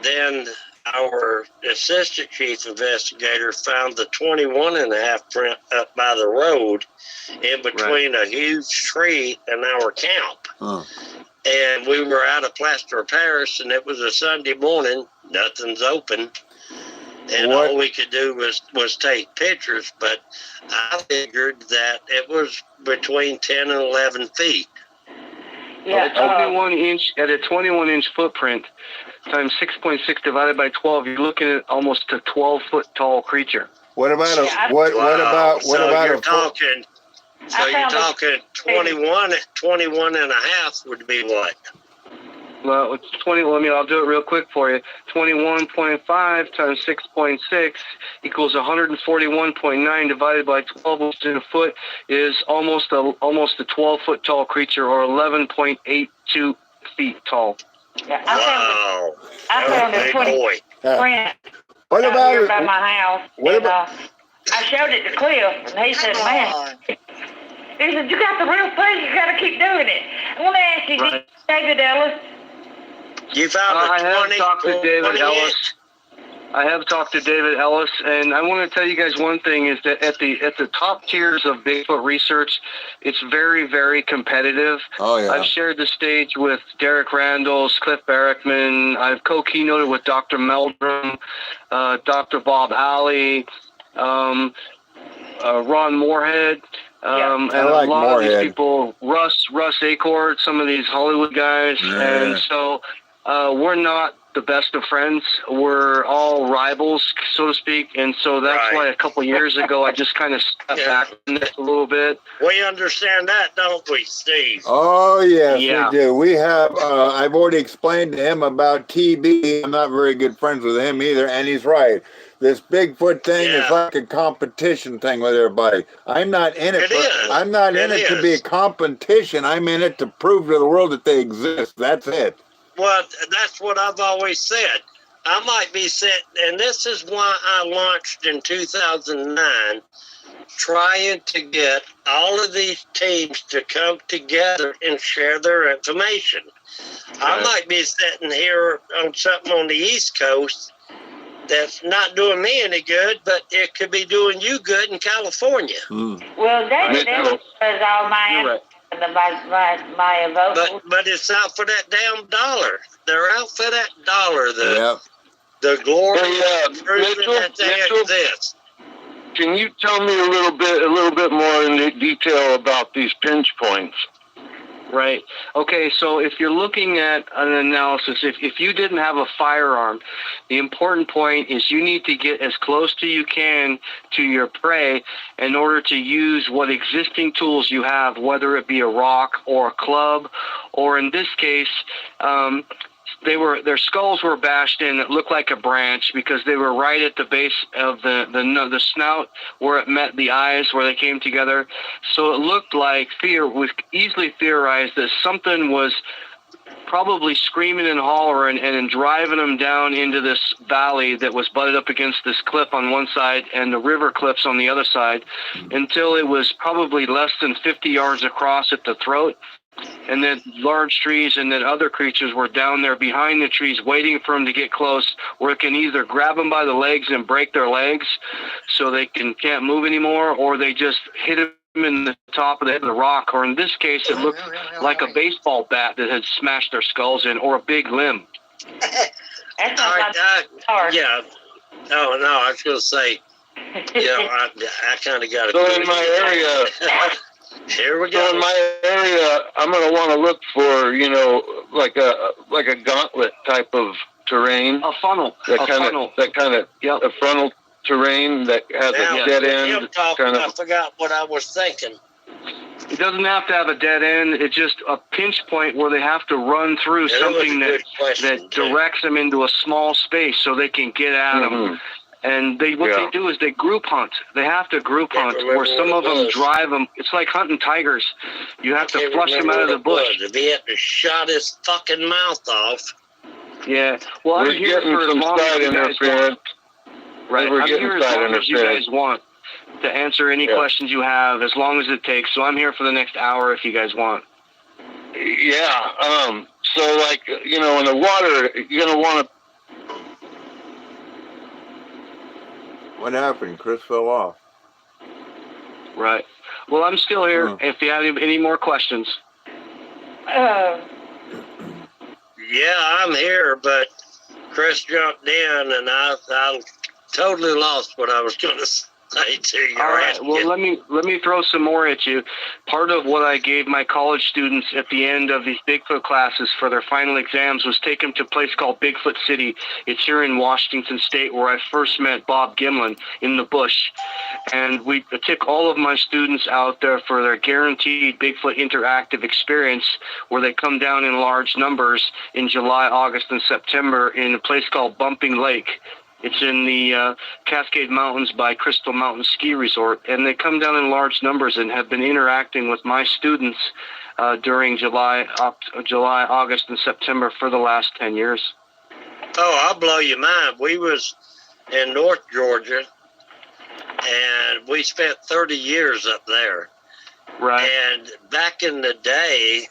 H: then our assistant chief investigator found the 21 and a half print up by the road in between a huge tree and our camp. And we were out of plaster of Paris, and it was a Sunday morning. Nothing's open. And all we could do was take pictures, but I figured that it was between 10 and 11 feet.
J: Yeah,
I: at a 21-inch footprint, times 6.6 divided by 12, you're looking at almost a 12-foot tall creature.
F: What about
H: you're talking 21 and a half would be what?
I: Well, it's 20. I'll do it real quick for you. 21.5 times 6.6 equals 141.9 divided by 12, which in a foot is almost a 12-foot tall creature, or 11.82 feet tall.
J: Yeah, I found a 20 print
F: What about
J: here by my house. I showed it to Cliff, and he said, "Man," he said, "You got the real thing. You got to keep doing it." I want to ask you, David Ellis.
H: You found
I: I have talked to David Ellis. I have talked to David Ellis, and I want to tell you guys one thing is that at the top tiers of Bigfoot research, it's very, very competitive.
F: Oh, yeah.
I: I've shared the stage with Derek Randalls, Cliff Barrickman. I've co-keynoted with Dr. Meldrum, Dr. Bob Alley, Ron Moorhead. And
F: I like
I: a lot
F: Moorhead.
I: of these people, Russ Acord, some of these Hollywood guys.
F: Yeah.
I: And so we're not the best of friends. We're all rivals, so to speak. And so that's why a couple of years ago I just kind of stepped back from this a little bit.
H: We understand that, don't we, Steve?
F: Oh, yes,
I: Yeah.
F: we do. We have, I've already explained to him about TB. I'm not very good friends with him either, and he's right. This Bigfoot thing is like a competition thing with everybody. I'm not in it. I'm not in it to be a competition. I'm in it to prove to the world that they exist. That's it.
H: Well, that's what I've always said. I might be set, and this is why I launched in 2009, trying to get all of these teams to come together and share their information. I might be sitting here on something on the East Coast that's not doing me any good, but it could be doing you good in California.
J: Well, David Ellis does all my my vocals.
H: But it's out for that damn dollar. They're out for that dollar. The glory of proving that they exist.
N: Can you tell me a little bit more in detail about these pinch points?
I: Right. Okay, so if you're looking at an analysis, if you didn't have a firearm, the important point is you need to get as close to you can to your prey in order to use what existing tools you have, whether it be a rock or a club, or in this case, their skulls were bashed in. It looked like a branch because they were right at the base of the snout where it met the eyes, where they came together. So it looked like was easily theorized that something was probably screaming and hollering and driving them down into this valley that was butted up against this cliff on one side and the river cliffs on the other side, until it was probably less than 50 yards across at the throat. And then large trees and then other creatures were down there behind the trees waiting for them to get close, where it can either grab them by the legs and break their legs so they can't move anymore, or they just hit them in the top of the head of the rock, or in this case it looked like a baseball bat that had smashed their skulls in, or a big limb.
H: Yeah. Oh, no, I was going to say, I kind of got
N: So in my area...
H: Here we go.
N: So in my area, I'm going to want to look for, like a gauntlet type of terrain.
I: A funnel.
N: A frontal terrain that has a dead end.
H: I forgot what I was thinking.
I: It doesn't have to have a dead end. It's just a pinch point where they have to run through something that directs them into a small space so they can get at them. And they do is they group hunt. They have to group hunt, where some of them drive them. It's like hunting tigers. You have to flush them out of the bush.
H: If he had to shot his fucking mouth off.
I: Yeah. Well, I'm here for as long as you guys want. Right. I'm here as long as you guys want to answer any questions you have, as long as it takes. So I'm here for the next hour if you guys want.
N: Yeah. So, like, in the water, you're going to want to...
F: What happened? Chris fell off.
I: Right. Well, I'm still here if you have any more questions.
H: Yeah, I'm here, but Chris jumped in, and I totally lost what I was going to say to you.
I: All right. Well, let me throw some more at you. Part of what I gave my college students at the end of these Bigfoot classes for their final exams was take them to a place called Bigfoot City. It's here in Washington State, where I first met Bob Gimlin in the bush. And we took all of my students out there for their guaranteed Bigfoot interactive experience, where they come down in large numbers in July, August, and September in a place called Bumping Lake. It's in the Cascade Mountains by Crystal Mountain Ski Resort, and they come down in large numbers and have been interacting with my students during July, August, and September for the last 10 years.
H: Oh, I'll blow your mind. We was in North Georgia, and we spent 30 years up there.
I: Right.
H: And back in the day,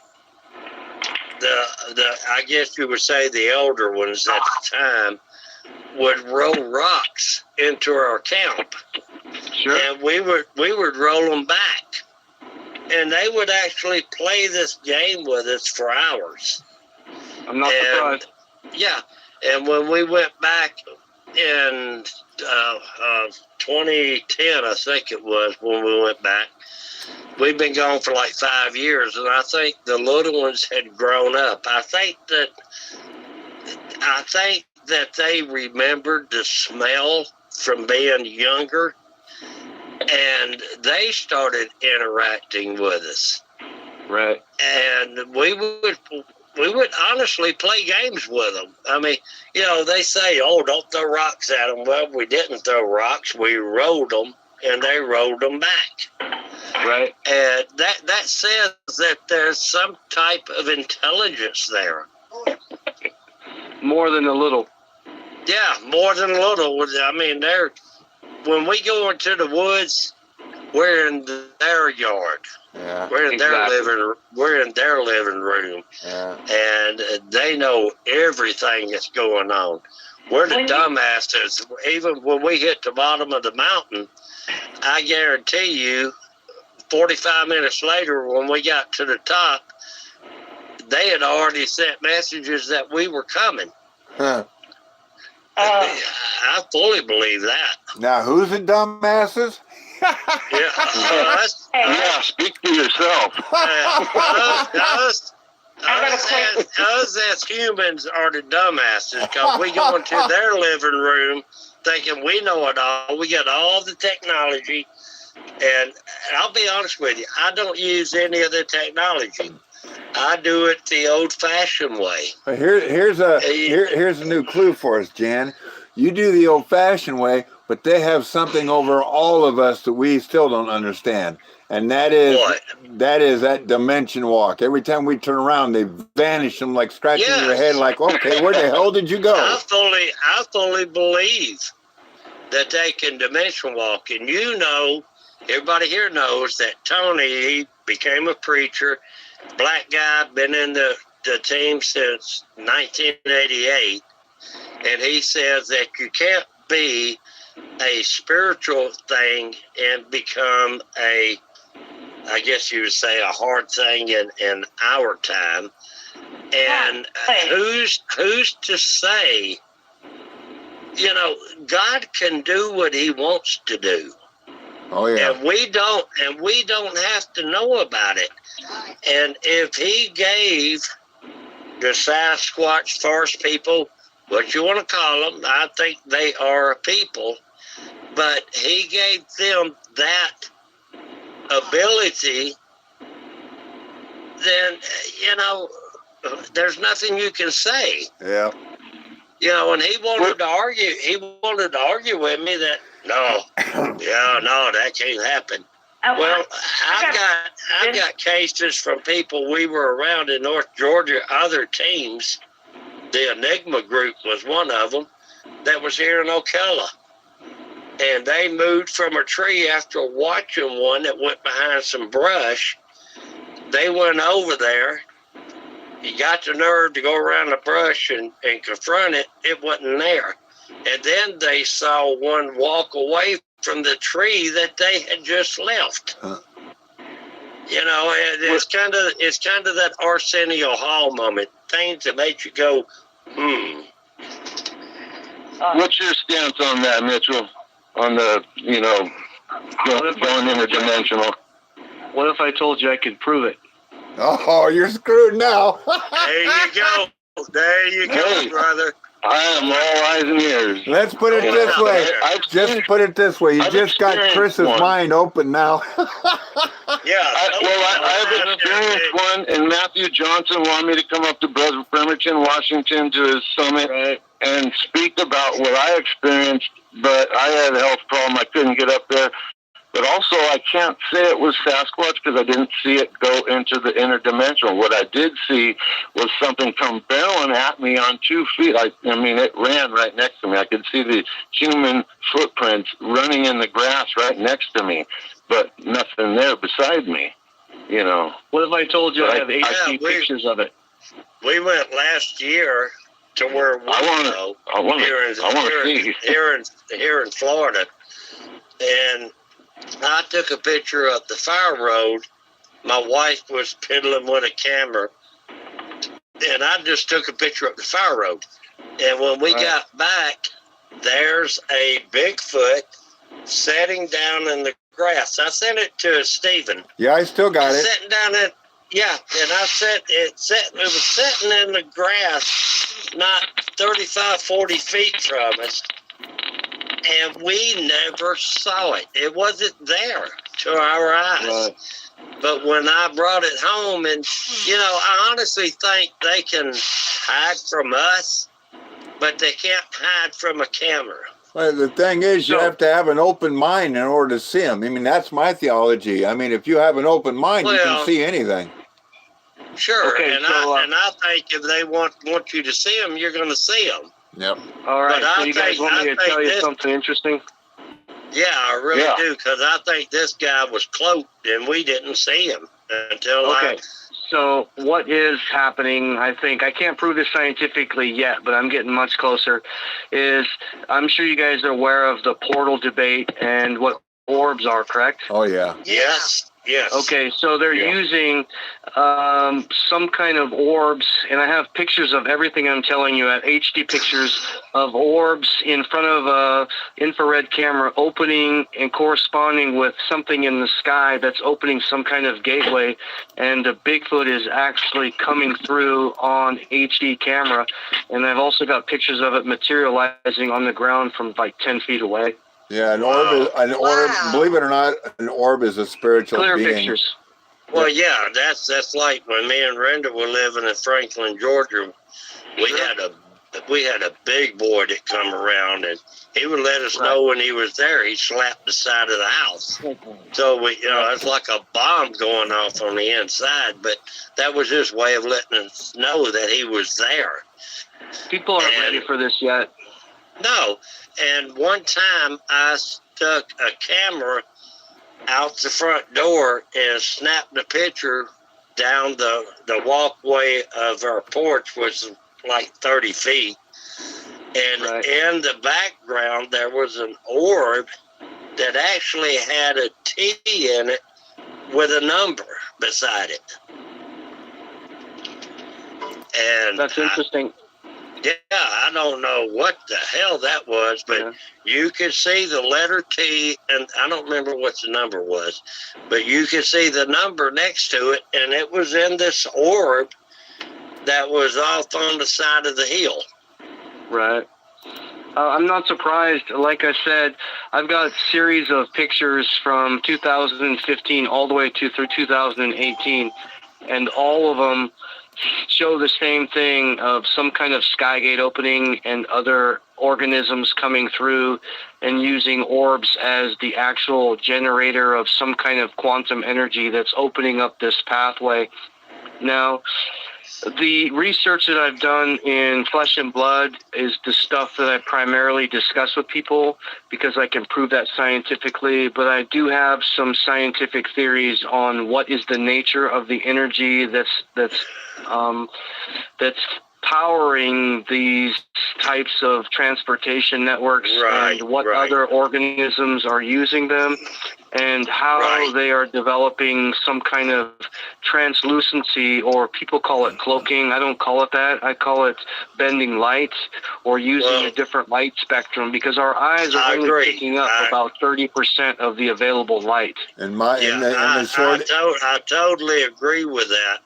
H: the I guess you would say the elder ones at the time would roll rocks into our camp.
I: Sure.
H: And we would roll them back. And they would actually play this game with us for hours.
I: I'm not surprised.
H: Yeah. And when we went back in 2010, I think it was, when we went back, we've been gone for like 5 years, and I think the little ones had grown up. I think that they remembered the smell from being younger, and they started interacting with us.
I: Right.
H: And we would honestly play games with them. I mean, they say, oh, don't throw rocks at them. Well, we didn't throw rocks. We rolled them, and they rolled them back.
I: Right.
H: And that says that there's some type of intelligence there.
I: More than a little.
H: Yeah, more than a little. I mean, when we go into the woods, we're in their yard.
F: Yeah.
H: We're in their living room.
F: Yeah.
H: And they know everything that's going on. We're the dumbasses. Even when we hit the bottom of the mountain, I guarantee you, 45 minutes later, when we got to the top, they had already sent messages that we were coming.
F: Huh.
H: I fully believe that.
F: Now, who's the dumbasses?
N: Yeah, speak for yourself.
H: Us as humans are the dumbasses, because we go into their living room thinking we know it all. We got all the technology. And I'll be honest with you, I don't use any of the technology. I do it the old-fashioned way.
F: Here's a new clue for us, Jan. You do the old-fashioned way, but they have something over all of us that we still don't understand, and that is that dimension walk. Every time we turn around, they vanish. Them like scratching your head, like, okay, where the hell did you go?
H: I fully believe that they can dimension walk, and everybody here knows that Tony, he became a preacher. Black guy, been in the team since 1988, and he says that you can't be a spiritual thing and become I guess you would say, a hard thing in our time. And who's to say, God can do what he wants to do.
F: Oh yeah.
H: And we don't have to know about it. And if he gave the Sasquatch Forest people, what you want to call them, I think they are a people, but he gave them that ability, then, there's nothing you can say.
F: Yeah.
H: And he wanted to argue with me that, no, that can't happen. Well, I've got cases from people we were around in North Georgia, other teams. The Enigma group was one of them that was here in Ocala. And they moved from a tree after watching one that went behind some brush. They went over there. He got the nerve to go around the brush and confront it. It wasn't there. And then they saw one walk away from the tree that they had just left.
F: Huh.
H: It's kind of that Arsenio Hall moment. Things that make you go,
N: What's your stance on that, Mitchell? On the, going interdimensional.
I: What if I told you I could prove it?
F: Oh, you're screwed now.
H: There you go. There you go, brother.
N: I am all eyes and ears.
F: Let's put it this way. Just put it this way. You just got Chris's mind open now.
N: I've experienced one, and Matthew Johnson wanted me to come up to Bremerton, Washington, to his summit and speak about what I experienced, but I had a health problem. I couldn't get up there. But also, I can't say it was Sasquatch because I didn't see it go into the interdimensional. What I did see was something come barreling at me on 2 feet. I mean, it ran right next to me. I could see the human footprints running in the grass right next to me, but nothing there beside me,
I: What if I told you I have HD pictures of it?
H: We went last year to where we here in Florida, and I took a picture of the fire road. My wife was piddling with a camera, and I just took a picture of the fire road. And when we got back, there's a Bigfoot sitting down in the grass. I sent it to Stephen.
F: Yeah, I still got it.
H: Sitting down in, and I said it was sitting in the grass, not 35, 40 feet from us. And we never saw it. It wasn't there to our eyes.
N: Right.
H: But when I brought it home, and, I honestly think they can hide from us, but they can't hide from a camera.
F: Well, the thing is, you have to have an open mind in order to see them. I mean, that's my theology. I mean, if you have an open mind, you can see anything.
H: Sure,
I: Okay,
H: I think if they want you to see them, you're going to see them.
F: Yep.
I: All right, so you guys want me to tell you something interesting?
H: Yeah, I really do, because I think this guy was cloaked, and we didn't see him until
I: So what is happening, I think, I can't prove this scientifically yet, but I'm getting much closer, is I'm sure you guys are aware of the portal debate and what orbs are, correct?
F: Oh, yeah.
H: Yes.
I: Okay, so they're using some kind of orbs, and I have pictures of everything I'm telling you, at HD pictures of orbs in front of a infrared camera opening and corresponding with something in the sky that's opening some kind of gateway, and the Bigfoot is actually coming through on HD camera, and I've also got pictures of it materializing on the ground from like 10 feet away.
F: Yeah, an orb. Believe it or not, an orb is a spiritual
I: Clear
F: being.
I: pictures.
H: Well, yeah, that's like when me and Brenda were living in Franklin, Georgia. We had a big boy that come around, and he would let us know when he was there. He slapped the side of the house. So it's like a bomb going off on the inside, but that was his way of letting us know that he was there.
I: People aren't ready for this yet.
H: No, and one time I stuck a camera out the front door and snapped a picture down the walkway of our porch, was like 30 feet. And in the background, there was an orb that actually had a T in it with a number beside it. And
I: that's interesting.
H: I don't know what the hell that was, but you could see the letter T, and I don't remember what the number was, but you could see the number next to it, and it was in this orb that was off on the side of the hill.
I: Right. I'm not surprised. Like I said, I've got a series of pictures from 2015 all the way through 2018, and all of them show the same thing of some kind of skygate opening and other organisms coming through and using orbs as the actual generator of some kind of quantum energy that's opening up this pathway. Now, the research that I've done in Flesh and Blood is the stuff that I primarily discuss with people because I can prove that scientifically, but I do have some scientific theories on what is the nature of the energy that's powering these types of transportation networks and what other organisms are using them and how they are developing some kind of translucency, or people call it cloaking. I don't call it that. I call it bending light or using a different light spectrum, because our eyes are only picking up about 30% of the available light.
H: I totally agree with that.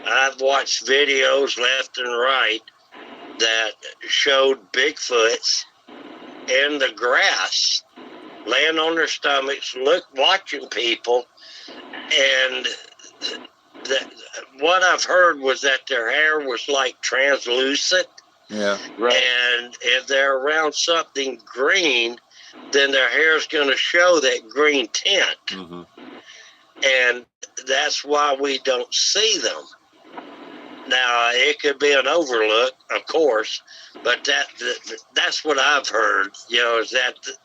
H: I've watched videos left and right that showed Bigfoots in the grass, laying on their stomachs, watching people, and what I've heard was that their hair was like translucent.
F: Yeah.
H: And if they're around something green, then their hair is going to show that green tint.
F: Mm-hmm.
H: And that's why we don't see them. Now, it could be an overlook, of course, but that's what I've heard, is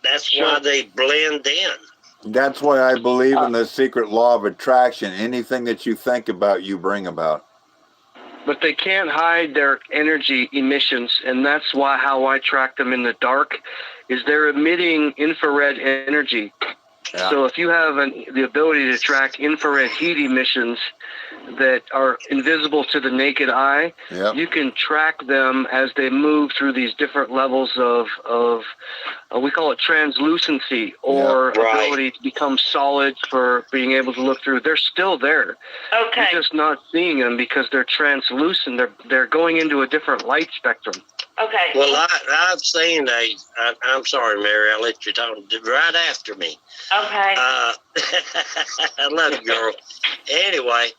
H: that's why they blend in.
F: That's why I believe in the secret law of attraction. Anything that you think about, you bring about.
I: But they can't hide their energy emissions, and that's how I track them in the dark, is they're emitting infrared energy. Yeah. So if you have the ability to track infrared heat emissions that are invisible to the naked eye, you can track them as they move through these different levels of we call it translucency, or ability to become solid for being able to look through. They're still there.
J: Okay.
I: You're just not seeing them because they're translucent. They're going into a different light spectrum.
J: Okay.
H: Well, I've seen I'm sorry, Mary, I'll let you talk right after me.
J: Okay.
H: I love you, girl. Anyway,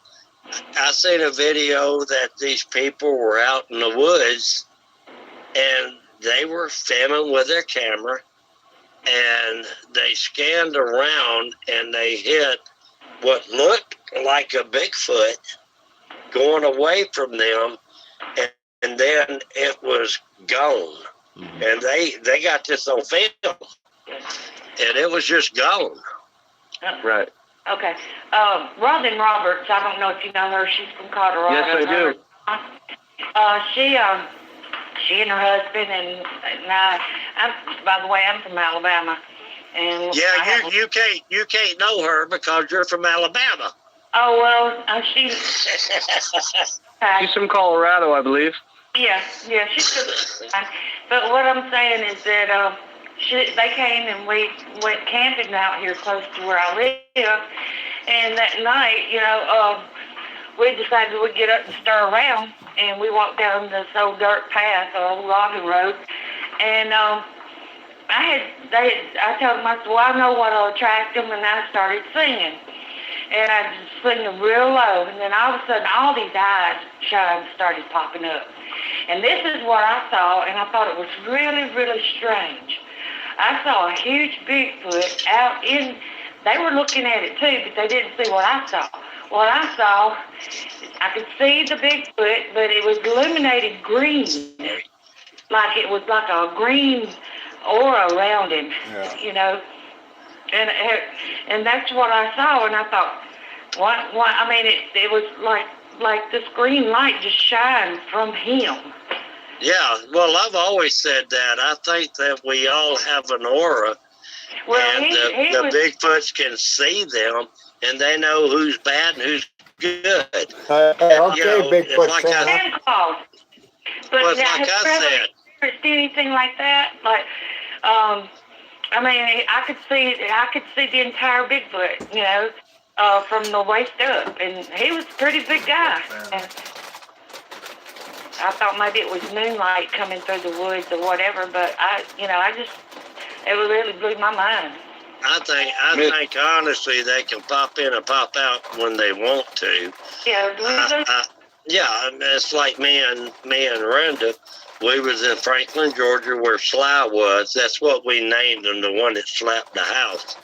H: I seen a video that these people were out in the woods, and they were filming with their camera, and they scanned around, and they hit what looked like a Bigfoot going away from them, and then it was gone. Mm-hmm. And they got this on film, and it was just gone.
I: Right.
J: Okay. Robin Roberts, I don't know if you know her. She's from Colorado.
I: Yes, I
J: do. She and her husband and by the way, I'm from Alabama. And
H: yeah, you can't know her because you're from Alabama.
J: Oh well, she's
I: she's from Colorado, I believe.
J: Yeah, she's good. But what I'm saying is that they came and we went camping out here close to where I live, and that night, we decided we'd get up and stir around, and we walked down this old dirt path, old logging road, and I told them, I said, well, I know what'll attract them, and I started singing. and I just seen them real low, and then all of a sudden, all these eyes shines started popping up. And this is what I saw, and I thought it was really, really strange. I saw a huge Bigfoot out in, they were looking at it too, but they didn't see what I saw. What I saw, I could see the Bigfoot, but it was illuminated green. Like it was like a green aura around him, you know. And that's what I saw, and I thought, what? I mean, it was like this green light just shined from him.
H: Yeah, well, I've always said that. I think that we all have an aura,
J: well,
H: and the Bigfoots can see them, and they know who's bad and who's good.
F: Bigfoot
H: like
J: Santa Claus. But
H: well,
J: now,
H: like I said,
J: see anything like that? Like, I mean, I could see the entire Bigfoot, you know, from the waist up, and he was a pretty big guy. And I thought maybe it was moonlight coming through the woods or whatever, but it really blew my mind.
H: I think honestly they can pop in and pop out when they want to.
J: Yeah,
H: yeah, it's like me and Rhonda. We was in Franklin, Georgia, where Sly was. That's what we named him, the one that slapped the house.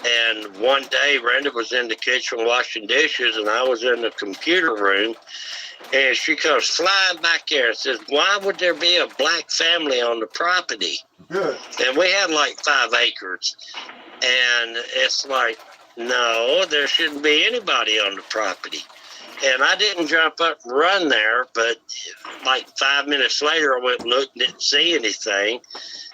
H: And one day, Rhonda was in the kitchen washing dishes, and I was in the computer room. And she comes flying back there and says, "Why would there be a black family on the property?"
F: Good.
H: And we had like 5 acres. And it's like, no, there shouldn't be anybody on the property. And I didn't jump up and run there, but like 5 minutes later, I went and looked and didn't see anything.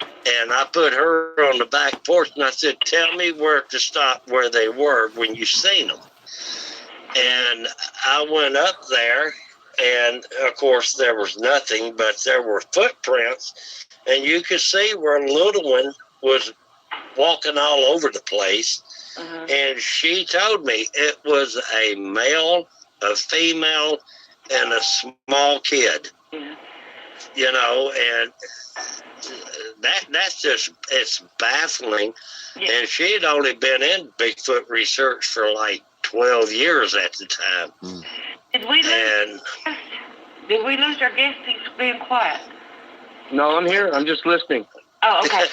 H: And I put her on the back porch and I said, "Tell me where to stop where they were when you seen them." And I went up there, and of course there was nothing, but there were footprints, and you could see where a little one was walking all over the place. And she told me it was a male, a female, and a small kid. You know, and that's just, it's baffling. And she had only been in Bigfoot research for like 12 years at the time.
J: Did we lose our guest? He's being quiet.
I: No, I'm here. I'm just listening.
J: Oh, okay.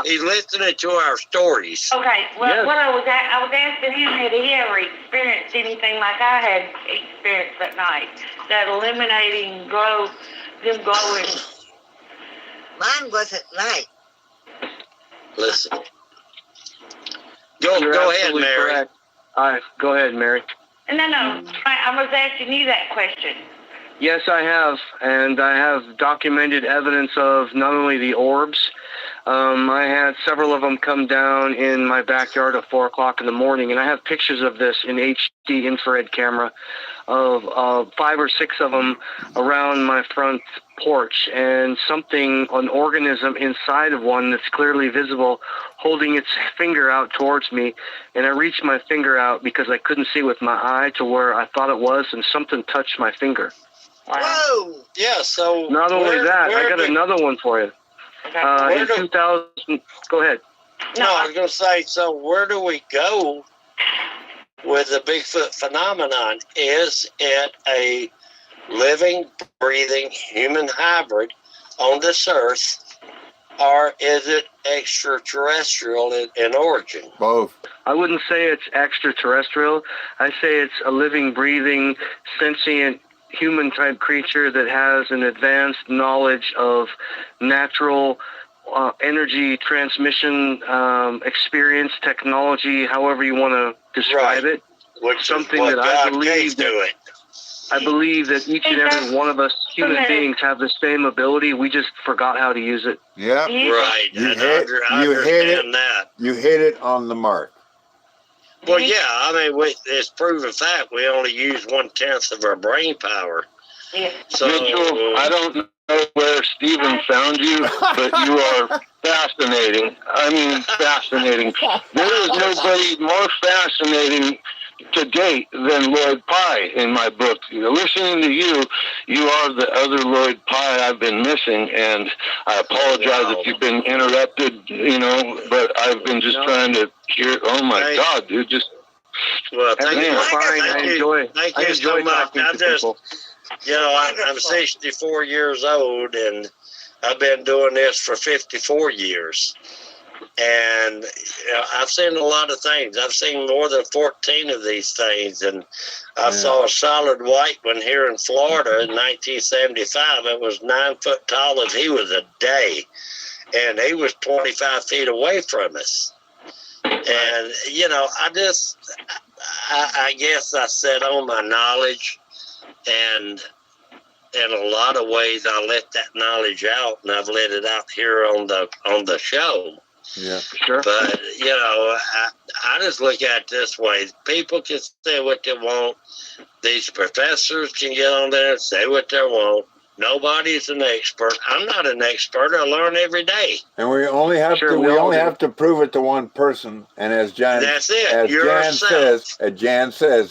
H: He's listening to our stories.
J: Okay. Well,
H: Yes.
J: what I was asking him, had he ever experienced anything like I had experienced that night? That illuminating glow, them glowing.
C: Mine was at night.
H: Listen. Go ahead, Mary.
I: Correct. All right, go ahead, Mary.
J: No. I was asking you that question.
I: Yes, I have, and I have documented evidence of not only the orbs. I had several of them come down in my backyard at 4 o'clock in the morning, and I have pictures of this in HD infrared camera of 5 or 6 of them around my front porch, and an organism inside of one that's clearly visible holding its finger out towards me, and I reached my finger out because I couldn't see with my eye to where I thought it was, and something touched my finger.
H: Whoa! Yeah, so...
I: Not only that, I got another one for you. In 2000... Go ahead.
H: No, I was going to say, so where do we go with the Bigfoot phenomenon? Is it a living, breathing human hybrid on this earth, or is it extraterrestrial in origin?
F: Both.
I: I wouldn't say it's extraterrestrial. I say it's a living, breathing, sentient human-type creature that has an advanced knowledge of natural energy transmission experience, technology, however you want to describe it.
H: Which
I: something
H: is what
I: that
H: God
I: I believe
H: gave to it.
I: I believe that each and every one of us human beings have the same ability. We just forgot how to use it.
F: Yeah.
H: Right.
F: You
H: and
F: hit,
H: I
F: you hit it.
H: understand that.
F: You hit it on the mark.
H: Well, yeah, I mean, it's proven fact. We only use 1/10 of our brain power.
J: Yeah.
H: So,
N: Mitchell, I don't know where Stephen found you, but you are fascinating. I mean, fascinating. There is nobody more fascinating to date than Lloyd Pye in my book. Listening to you, you are the other Lloyd Pye I've been missing, and I apologize if you've been interrupted, but I've been just trying to hear. Oh my God, dude, just.
H: Well, thank you so much. I'm 64 years old, and I've been doing this for 54 years. And I've seen a lot of things. I've seen more than 14 of these things. And I saw a solid white one here in Florida in 1975. It was 9 foot tall, and he was a day. And he was 25 feet away from us. And, I guess I set on my knowledge, and in a lot of ways I let that knowledge out, and I've let it out here on the show.
F: Yeah, sure.
H: But, I just look at it this way. People can say what they want. These professors can get on there and say what they want. Nobody's an expert. I'm not an expert. I learn every day.
F: And we only have to prove it to one person. And as Jan says,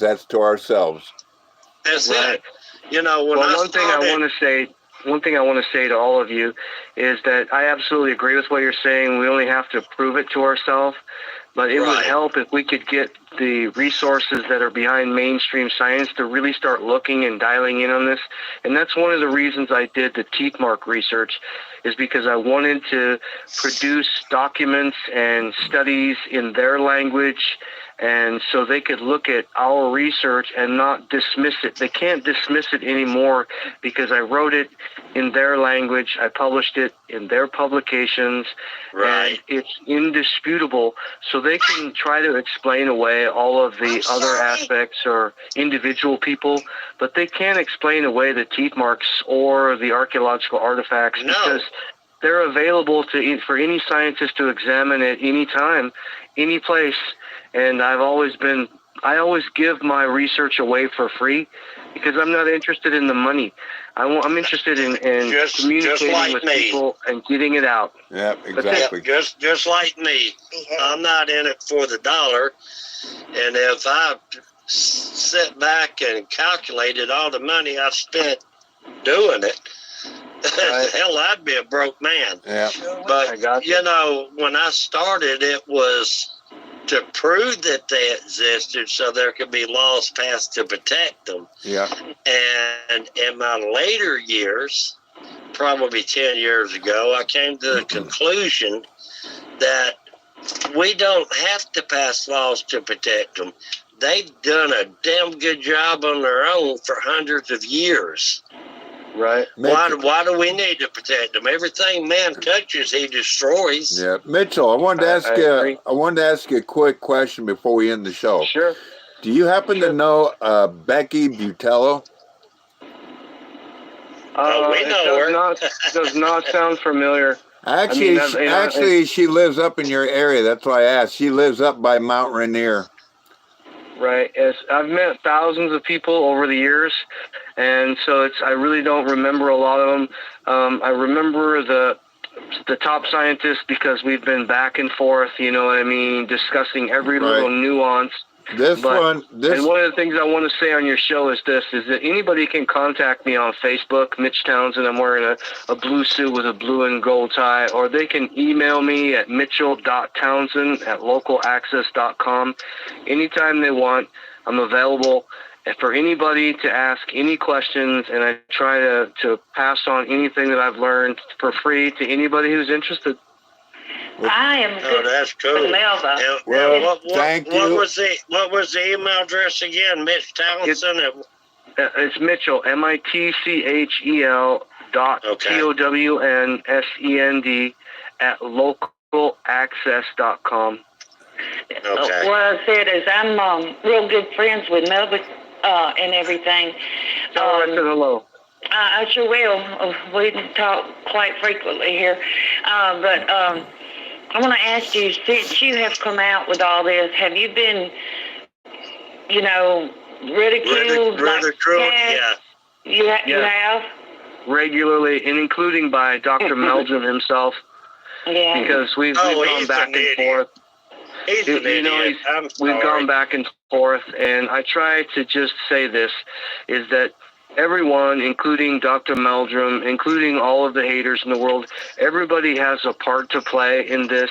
F: that's to ourselves.
H: That's it.
I: One thing I want to say to all of you is that I absolutely agree with what you're saying. We only have to prove it to ourselves. But it would help if we could get the resources that are behind mainstream science to really start looking and dialing in on this. And that's one of the reasons I did the teeth mark research, is because I wanted to produce documents and studies in their language, and so they could look at our research and not dismiss it. They can't dismiss it anymore because I wrote it in their language. I published it in their publications, and it's indisputable. So they can try to explain away all of the other aspects or individual people, but they can't explain away the teeth marks or the archaeological artifacts because they're available for any scientist to examine at any time, any place. And I always give my research away for free because I'm not interested in the money. I'm interested in communicating with people and getting it out.
F: Yeah, exactly.
H: Just like me, I'm not in it for the dollar. And if I sit back and calculated all the money I spent doing it, hell, I'd be a broke man.
F: Yeah.
H: But, when I started, it was to prove that they existed so there could be laws passed to protect them.
F: Yeah.
H: And in my later years, probably 10 years ago, I came to the conclusion that we don't have to pass laws to protect them. They've done a damn good job on their own for hundreds of years.
I: Right.
H: Why do we need to protect them? Everything man touches, he destroys.
F: Yeah, Mitchell, I wanted to ask you a quick question before we end the show.
I: Sure.
F: Do you happen to know Becky Butello?
H: We know her.
I: Does not sound familiar.
F: Actually, she lives up in your area. That's why I asked. She lives up by Mount Rainier.
I: Right. I've met thousands of people over the years, and so I really don't remember a lot of them. I remember the top scientists because we've been back and forth, you know what I mean, discussing every little nuance. And one of the things I want to say on your show is that anybody can contact me on Facebook, Mitch Townsend. I'm wearing a blue suit with a blue and gold tie, or they can email me at mitchell.townsend@localaccess.com. Anytime they want, I'm available for anybody to ask any questions, and I try to pass on anything that I've learned for free to anybody who's interested.
J: I am good.
H: Oh, that's cool.
F: Thank you.
H: What was the email address again? Mitch Townsend?
I: It's Mitchell, MITCHEL TOWNSEND @localaccess.com.
H: Okay.
J: What I said is I'm real good friends with Melba and everything.
I: I said hello.
J: I sure will. We talk quite frequently here. But I want to ask you, since you have come out with all this, have you been, ridiculed?
H: Yeah.
J: You have?
I: Regularly, and including by Dr. Meldrum himself.
J: Yeah.
I: Because we've gone back and forth.
H: He's an idiot. I'm sorry.
I: We've gone back and forth, and I try to just say this, is that everyone, including Dr. Meldrum, including all of the haters in the world, everybody has a part to play in this.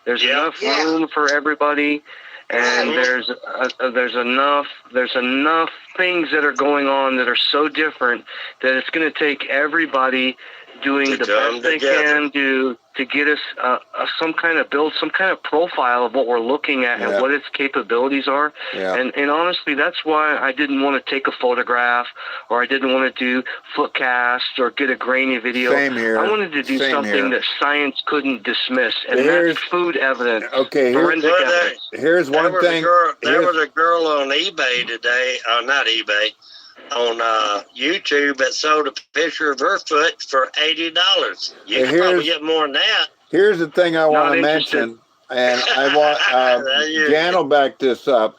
I: There's enough room for everybody, and there's enough things that are going on that are so different that it's going to take everybody doing the best they can do to get us build some kind of profile of what we're looking at and what its capabilities are.
F: Yeah.
I: And honestly, that's why I didn't want to take a photograph, or I didn't want to do footcasts or get a grainy video.
F: Same here.
I: I wanted to do something that science couldn't dismiss, and
F: Here's-
I: that's food evidence.
F: Okay,
I: forensic evidence.
F: Here's one thing.
H: There was a girl on eBay today, not eBay, on YouTube that sold a picture of her foot for $80. You can probably get more than that.
F: Here's the thing I want to mention, and I want Jan will back this up.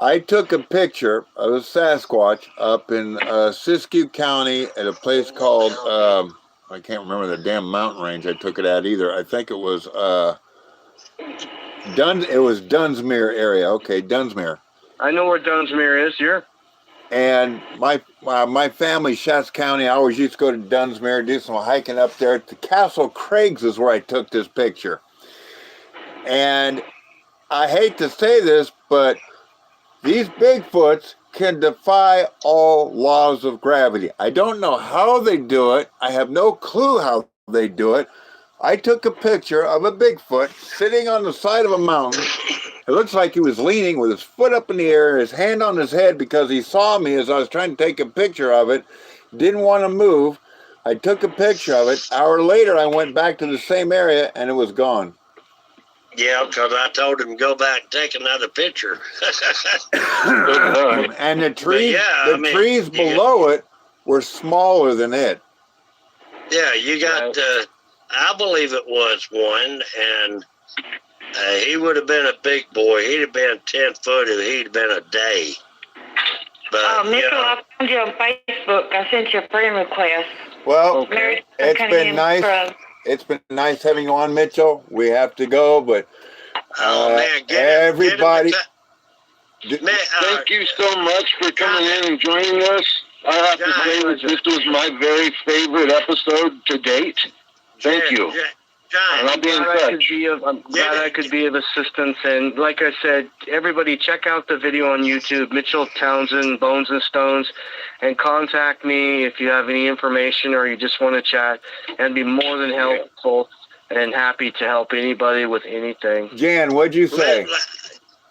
F: I took a picture of a Sasquatch up in Siskiyou County at a place called I can't remember the damn mountain range I took it at either. I think it was Dunsmuir area. Okay, Dunsmuir.
I: I know where Dunsmuir is.
F: And my family, Shasta County, I always used to go to Dunsmuir, do some hiking up there. The Castle Craigs is where I took this picture. And I hate to say this, but these Bigfoots can defy all laws of gravity. I don't know how they do it. I have no clue how they do it. I took a picture of a Bigfoot sitting on the side of a mountain. It looks like he was leaning with his foot up in the air, his hand on his head, because he saw me as I was trying to take a picture of it. Didn't want to move. I took a picture of it. An hour later, I went back to the same area, and it was gone.
H: Yeah, because I told him to go back and take another picture.
F: And the trees below it were smaller than it.
H: Yeah, you got, I believe it was one, and he would have been a big boy. He'd have been 10 foot if he'd have been a day. But,
J: Mitchell, I found you on Facebook. I sent you a friend request.
F: Well, it's been nice. It's been nice having you on, Mitchell. We have to go, but everybody.
N: Thank you so much for coming in and joining us. I have to say that this was my very favorite episode to date. Thank you. And I'll be in touch.
I: I'm glad I could be of assistance. And like I said, everybody check out the video on YouTube, Mitchell Townsend, Bones and Stones, and contact me if you have any information or you just want to chat, and be more than helpful and happy to help anybody with anything.
F: Jan, what'd you say?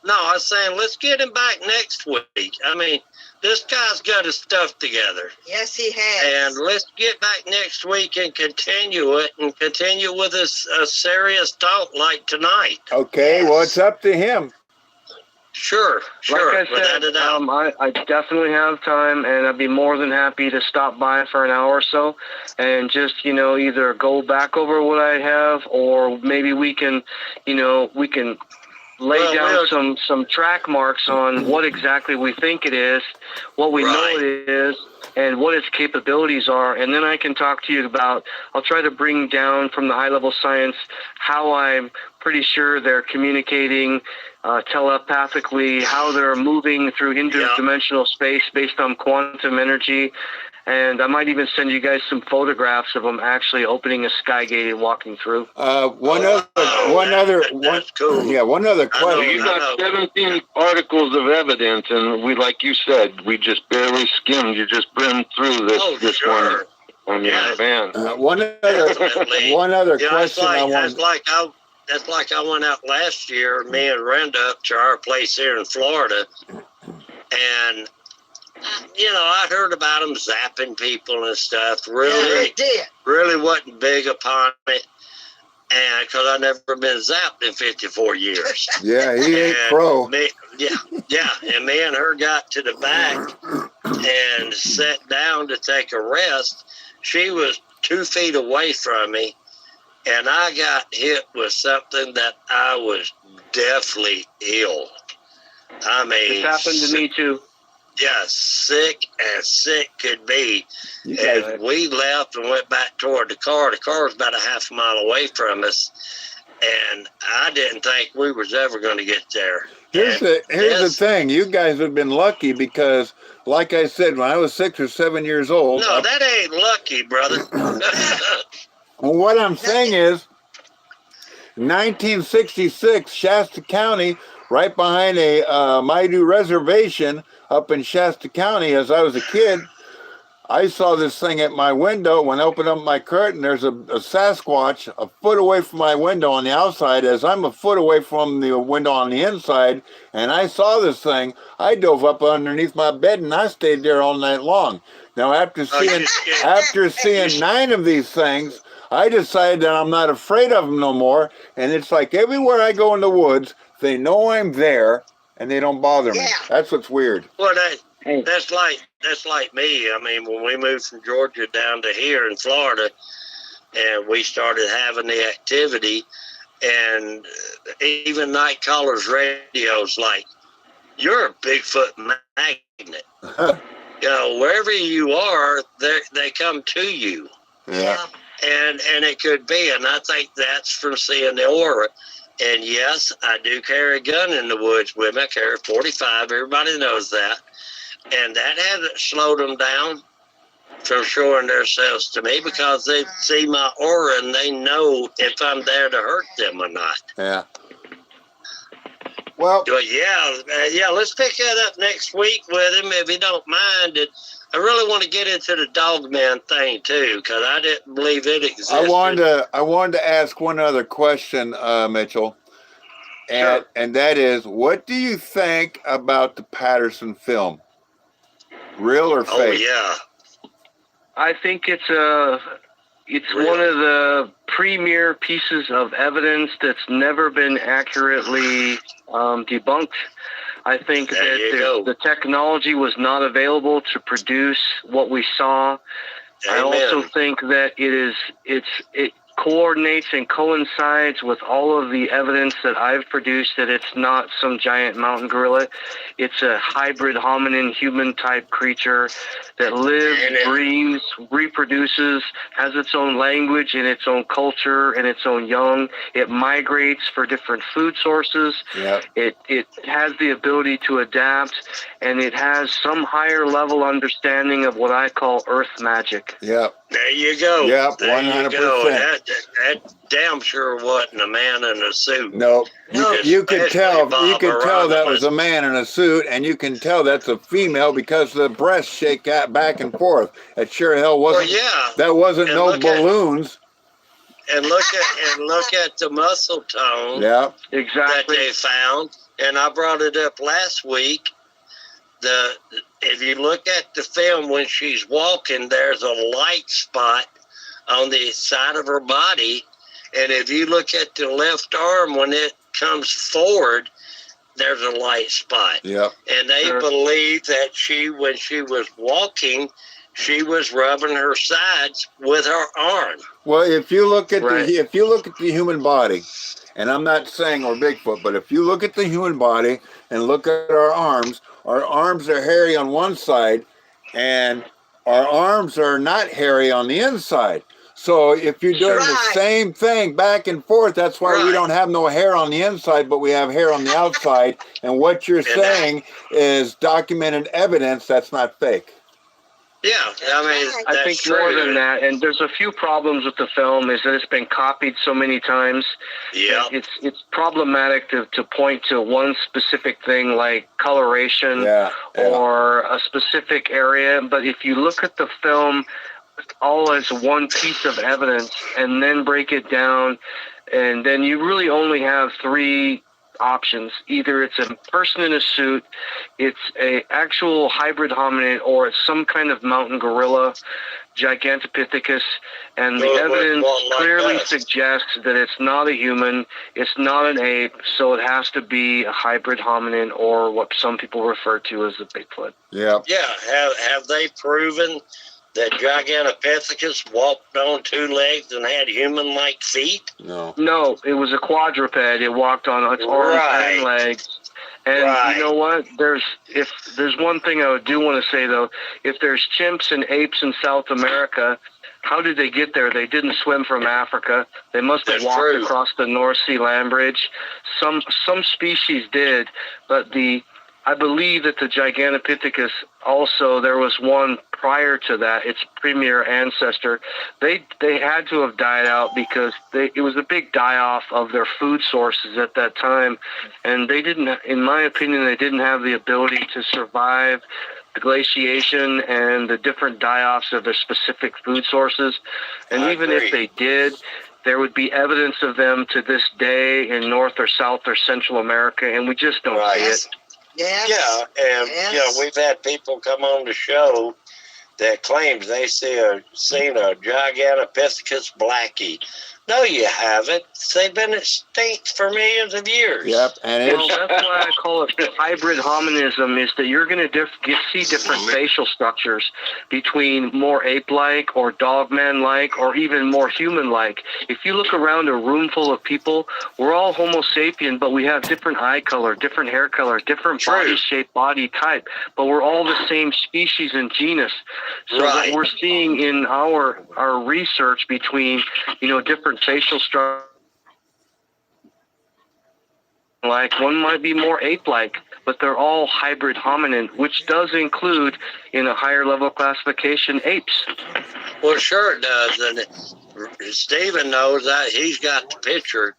H: No, I was saying let's get him back next week. I mean, this guy's got his stuff together.
C: Yes, he has.
H: And let's get back next week and continue it, and continue with a serious talk like tonight.
F: Okay, well, it's up to him.
H: Sure.
I: Like I said, I definitely have time, and I'd be more than happy to stop by for an hour or so and just, either go back over what I have, or maybe we can lay down some track marks on what exactly we think it is, what we know it is, and what its capabilities are. And then I can talk to you about, I'll try to bring down from the high-level science how I'm pretty sure they're communicating telepathically, how they're moving through interdimensional space based on quantum energy. And I might even send you guys some photographs of them actually opening a sky gate and walking through.
F: One other question.
N: You got 17 articles of evidence, and like you said, we just barely skimmed. You just brimmed through this one on your van.
F: One other question.
H: That's like I went out last year, me and Renda, up to our place here in Florida, and I heard about them zapping people and stuff. Really wasn't big upon it, and because I've never been zapped in 54 years.
F: Yeah, he ain't pro.
H: And me and her got to the back and sat down to take a rest. She was 2 feet away from me, and I got hit with something that I was deathly ill. I mean,
I: it happened to me too.
H: Yeah, sick as sick could be. And we left and went back toward the car. The car was about a half a mile away from us. and I didn't think we was ever going to get there.
F: Here's the thing. You guys have been lucky because, like I said, when I was 6 or 7 years old.
H: No, that ain't lucky, brother.
F: Well, what I'm saying is, 1966, Shasta County, right behind a Maidu reservation up in Shasta County, as I was a kid, I saw this thing at my window. When I opened up my curtain, there's a Sasquatch a foot away from my window on the outside, as I'm a foot away from the window on the inside, and I saw this thing. I dove up underneath my bed, and I stayed there all night long. Now, after seeing 9 of these things, I decided that I'm not afraid of them no more, and it's like everywhere I go in the woods, they know I'm there, and they don't bother me. That's what's weird.
H: Well, that's like me. I mean, when we moved from Georgia down to here in Florida, and we started having the activity, and even Night Caller's radio's like, you're a Bigfoot magnet. You know, wherever you are, they come to you.
F: Yeah.
H: And it could be, and I think that's from seeing the aura. And yes, I do carry a gun in the woods with me. I carry 45. Everybody knows that. And that hasn't slowed them down from showing themselves to me, because they see my aura and they know if I'm there to hurt them or not.
F: Yeah. Well,
H: but yeah, let's pick that up next week with him if you don't mind. And I really want to get into the Dogman thing too, because I didn't believe it existed.
F: I wanted to ask one other question, Mitchell, and that is, what do you think about the Patterson film? Real or fake?
H: Oh yeah,
I: I think it's one of the premier pieces of evidence that's never been accurately debunked. I think that the technology was not available to produce what we saw. Amen. I also think that it coordinates and coincides with all of the evidence that I've produced that it's not some giant mountain gorilla. It's a hybrid hominin human type creature that lives, breathes, reproduces, has its own language and its own culture and its own young. It migrates for different food sources.
F: Yep.
I: It has the ability to adapt, and it has some higher level understanding of what I call earth magic.
F: Yep.
H: There you go.
F: Yep, 100%.
H: That damn sure wasn't a man in a suit.
F: No, you could tell. You could tell that was a man in a suit, and you can tell that's a female because the breasts shake out back and forth. That sure hell wasn't.
H: Well, yeah.
F: That wasn't and no balloons.
H: And look at the muscle tone.
F: Yeah,
I: exactly.
H: That they found, and I brought it up last week. If you look at the film when she's walking, there's a light spot on the side of her body, and if you look at the left arm when it comes forward, there's a light spot.
F: Yep.
H: And they believe that when she was walking, she was rubbing her sides with her arm.
F: Well, if you look at the human body, and I'm not saying we're Bigfoot, but if you look at the human body and look at our arms are hairy on one side, and our arms are not hairy on the inside. So if you're doing the same thing back and forth, that's why we don't have no hair on the inside, but we have hair on the outside. And what you're saying is documented evidence that's not fake.
H: Yeah, I mean,
I: I think more than that, and there's a few problems with the film, is that it's been copied so many times.
H: Yeah,
I: it's problematic to point to one specific thing like coloration or a specific area. But if you look at the film all as one piece of evidence and then break it down, and then you really only have 3 options. Either it's a person in a suit, it's a actual hybrid hominid, or it's some kind of mountain gorilla, Gigantopithecus, and the evidence clearly suggests that it's not a human, it's not an ape, so it has to be a hybrid hominin, or what some people refer to as a Bigfoot.
F: Yeah.
H: Yeah. Have they proven that Gigantopithecus walked on 2 legs and had human-like feet?
I: No, it was a quadruped. It walked on its arms and legs. And you know what? If there's one thing I do want to say, though, if there's chimps and apes in South America, how did they get there? They didn't swim from Africa. They must have walked across the North Sea land bridge. Some species did, but I believe that the Gigantopithecus also, there was one prior to that, its premier ancestor. They had to have died out because it was a big die-off of their food sources at that time. And they didn't, in my opinion, they didn't have the ability to survive the glaciation and the different die-offs of their specific food sources. And even if they did, there would be evidence of them to this day in North or South or Central America, and we just don't see it.
C: Yes.
H: Yeah, and you know, we've had people come on the show that claims they seen a Gigantopithecus blackie. No, you haven't. They've been extinct for millions of years.
F: Yep, and
I: well, that's why I call it hybrid hominism, is that you're going to see different facial structures between more ape-like or dogman-like or even more human-like. If you look around a room full of people, we're all Homo sapien, but we have different eye color, different hair color, different body shape, body type, but we're all the same species and genus. So what we're seeing in our research between, different facial structures, like one might be more ape-like, but they're all hybrid hominin, which does include, in a higher level classification, apes.
H: Well, sure it does, and Stephen knows that. He's got the picture,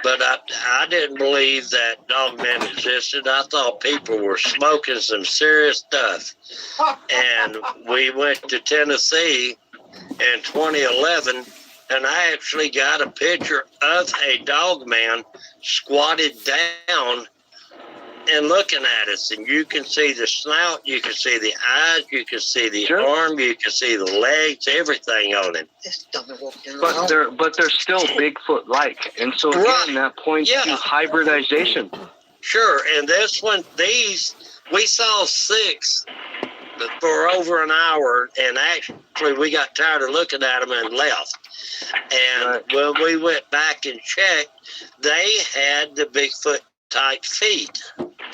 H: but I didn't believe that dogmen existed. I thought people were smoking some serious stuff, and we went to Tennessee in 2011, and I actually got a picture of a dog man squatted down and looking at us. And you can see the snout, you can see the eyes, you can see the arm, you can see the legs, everything on him.
I: But they're still Bigfoot-like. And so again, that points to hybridization.
H: Sure, and this one, we saw 6 for over an hour, and actually we got tired of looking at them and left. And when we went back and checked, they had the Bigfoot type feet.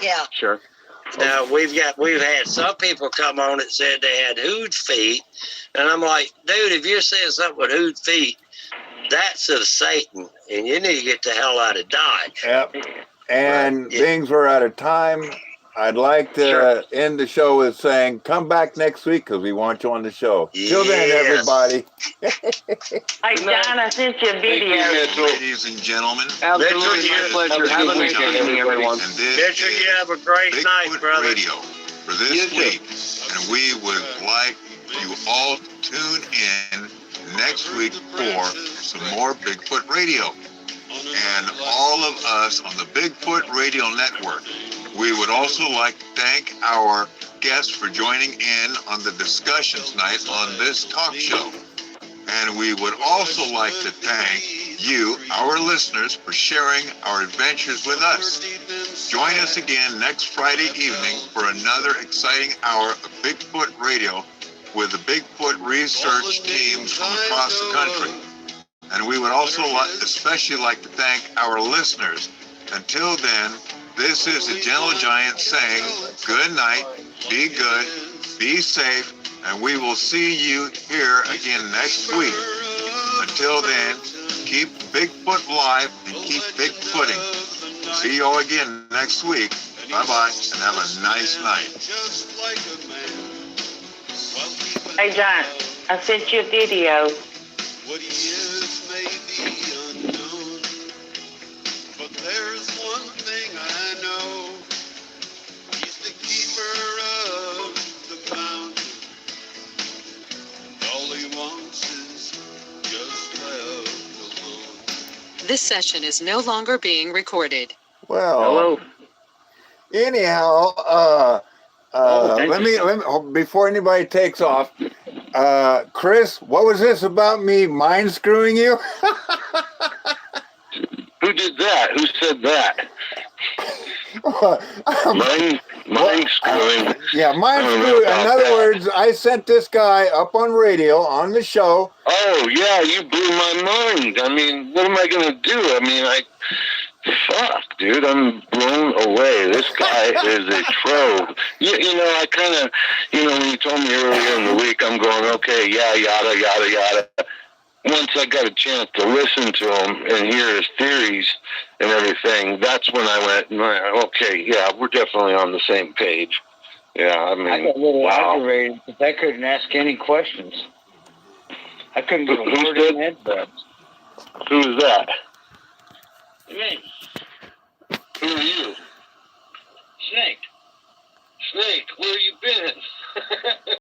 C: Yeah.
I: Sure.
H: Now we've had some people come on that said they had hood feet, and I'm like, dude, if you're saying something with hood feet, that's of Satan, and you need to get the hell out of Dodge.
F: Yep. And being we're out of time, I'd like to end the show with saying, come back next week because we want you on the show. Till then, everybody.
J: Hey, John, I sent you a video.
B: Ladies and gentlemen.
I: Absolutely, my pleasure. Have a nice evening, everyone.
H: Mitchell, you have a great night, brother.
B: Radio for this week. And we would like you all to tune in next week for some more Bigfoot Radio. And all of us on the Bigfoot Radio Network. We would also like to thank our guests for joining in on the discussion tonight on this talk show. And we would also like to thank you, our listeners, for sharing our adventures with us. Join us again next Friday evening for another exciting hour of Bigfoot Radio with the Bigfoot research teams from across the country. And we would also especially like to thank our listeners. Until then, this is the Gentle Giant saying good night, be good, be safe, and we will see you here again next week. Until then, keep Bigfoot alive and keep Bigfooting. See you all again next week. Bye-bye, and have a nice night.
J: Hey, John, I sent you a video.
E: What he is may be unknown, but there's one thing I know. He's the keeper of the mountain. All he wants is just left alone.
O: This session is no longer being recorded.
F: Well, anyhow, let me before anybody takes off, Chris, what was this about me mind screwing you?
N: Who did that? Who said that? Mind screwing.
F: Yeah, mind screwing. In other words, I sent this guy up on radio on the show.
N: Oh, yeah, you blew my mind. I mean, what am I going to do? I mean, fuck, dude, I'm blown away. This guy is a trove. You know, I kind of, you know, when you told me earlier in the week, I'm going, okay, yeah, yada, yada, yada. Once I got a chance to listen to him and hear his theories and everything, that's when I went, okay, yeah, we're definitely on the same page. Yeah, I mean,
P: I got a little
N: wow.
P: aggravated because I couldn't ask any questions. I couldn't get a word in edgewise.
N: Who's that?
H: Me.
N: Who are you?
H: Snake.
N: Snake, where you been?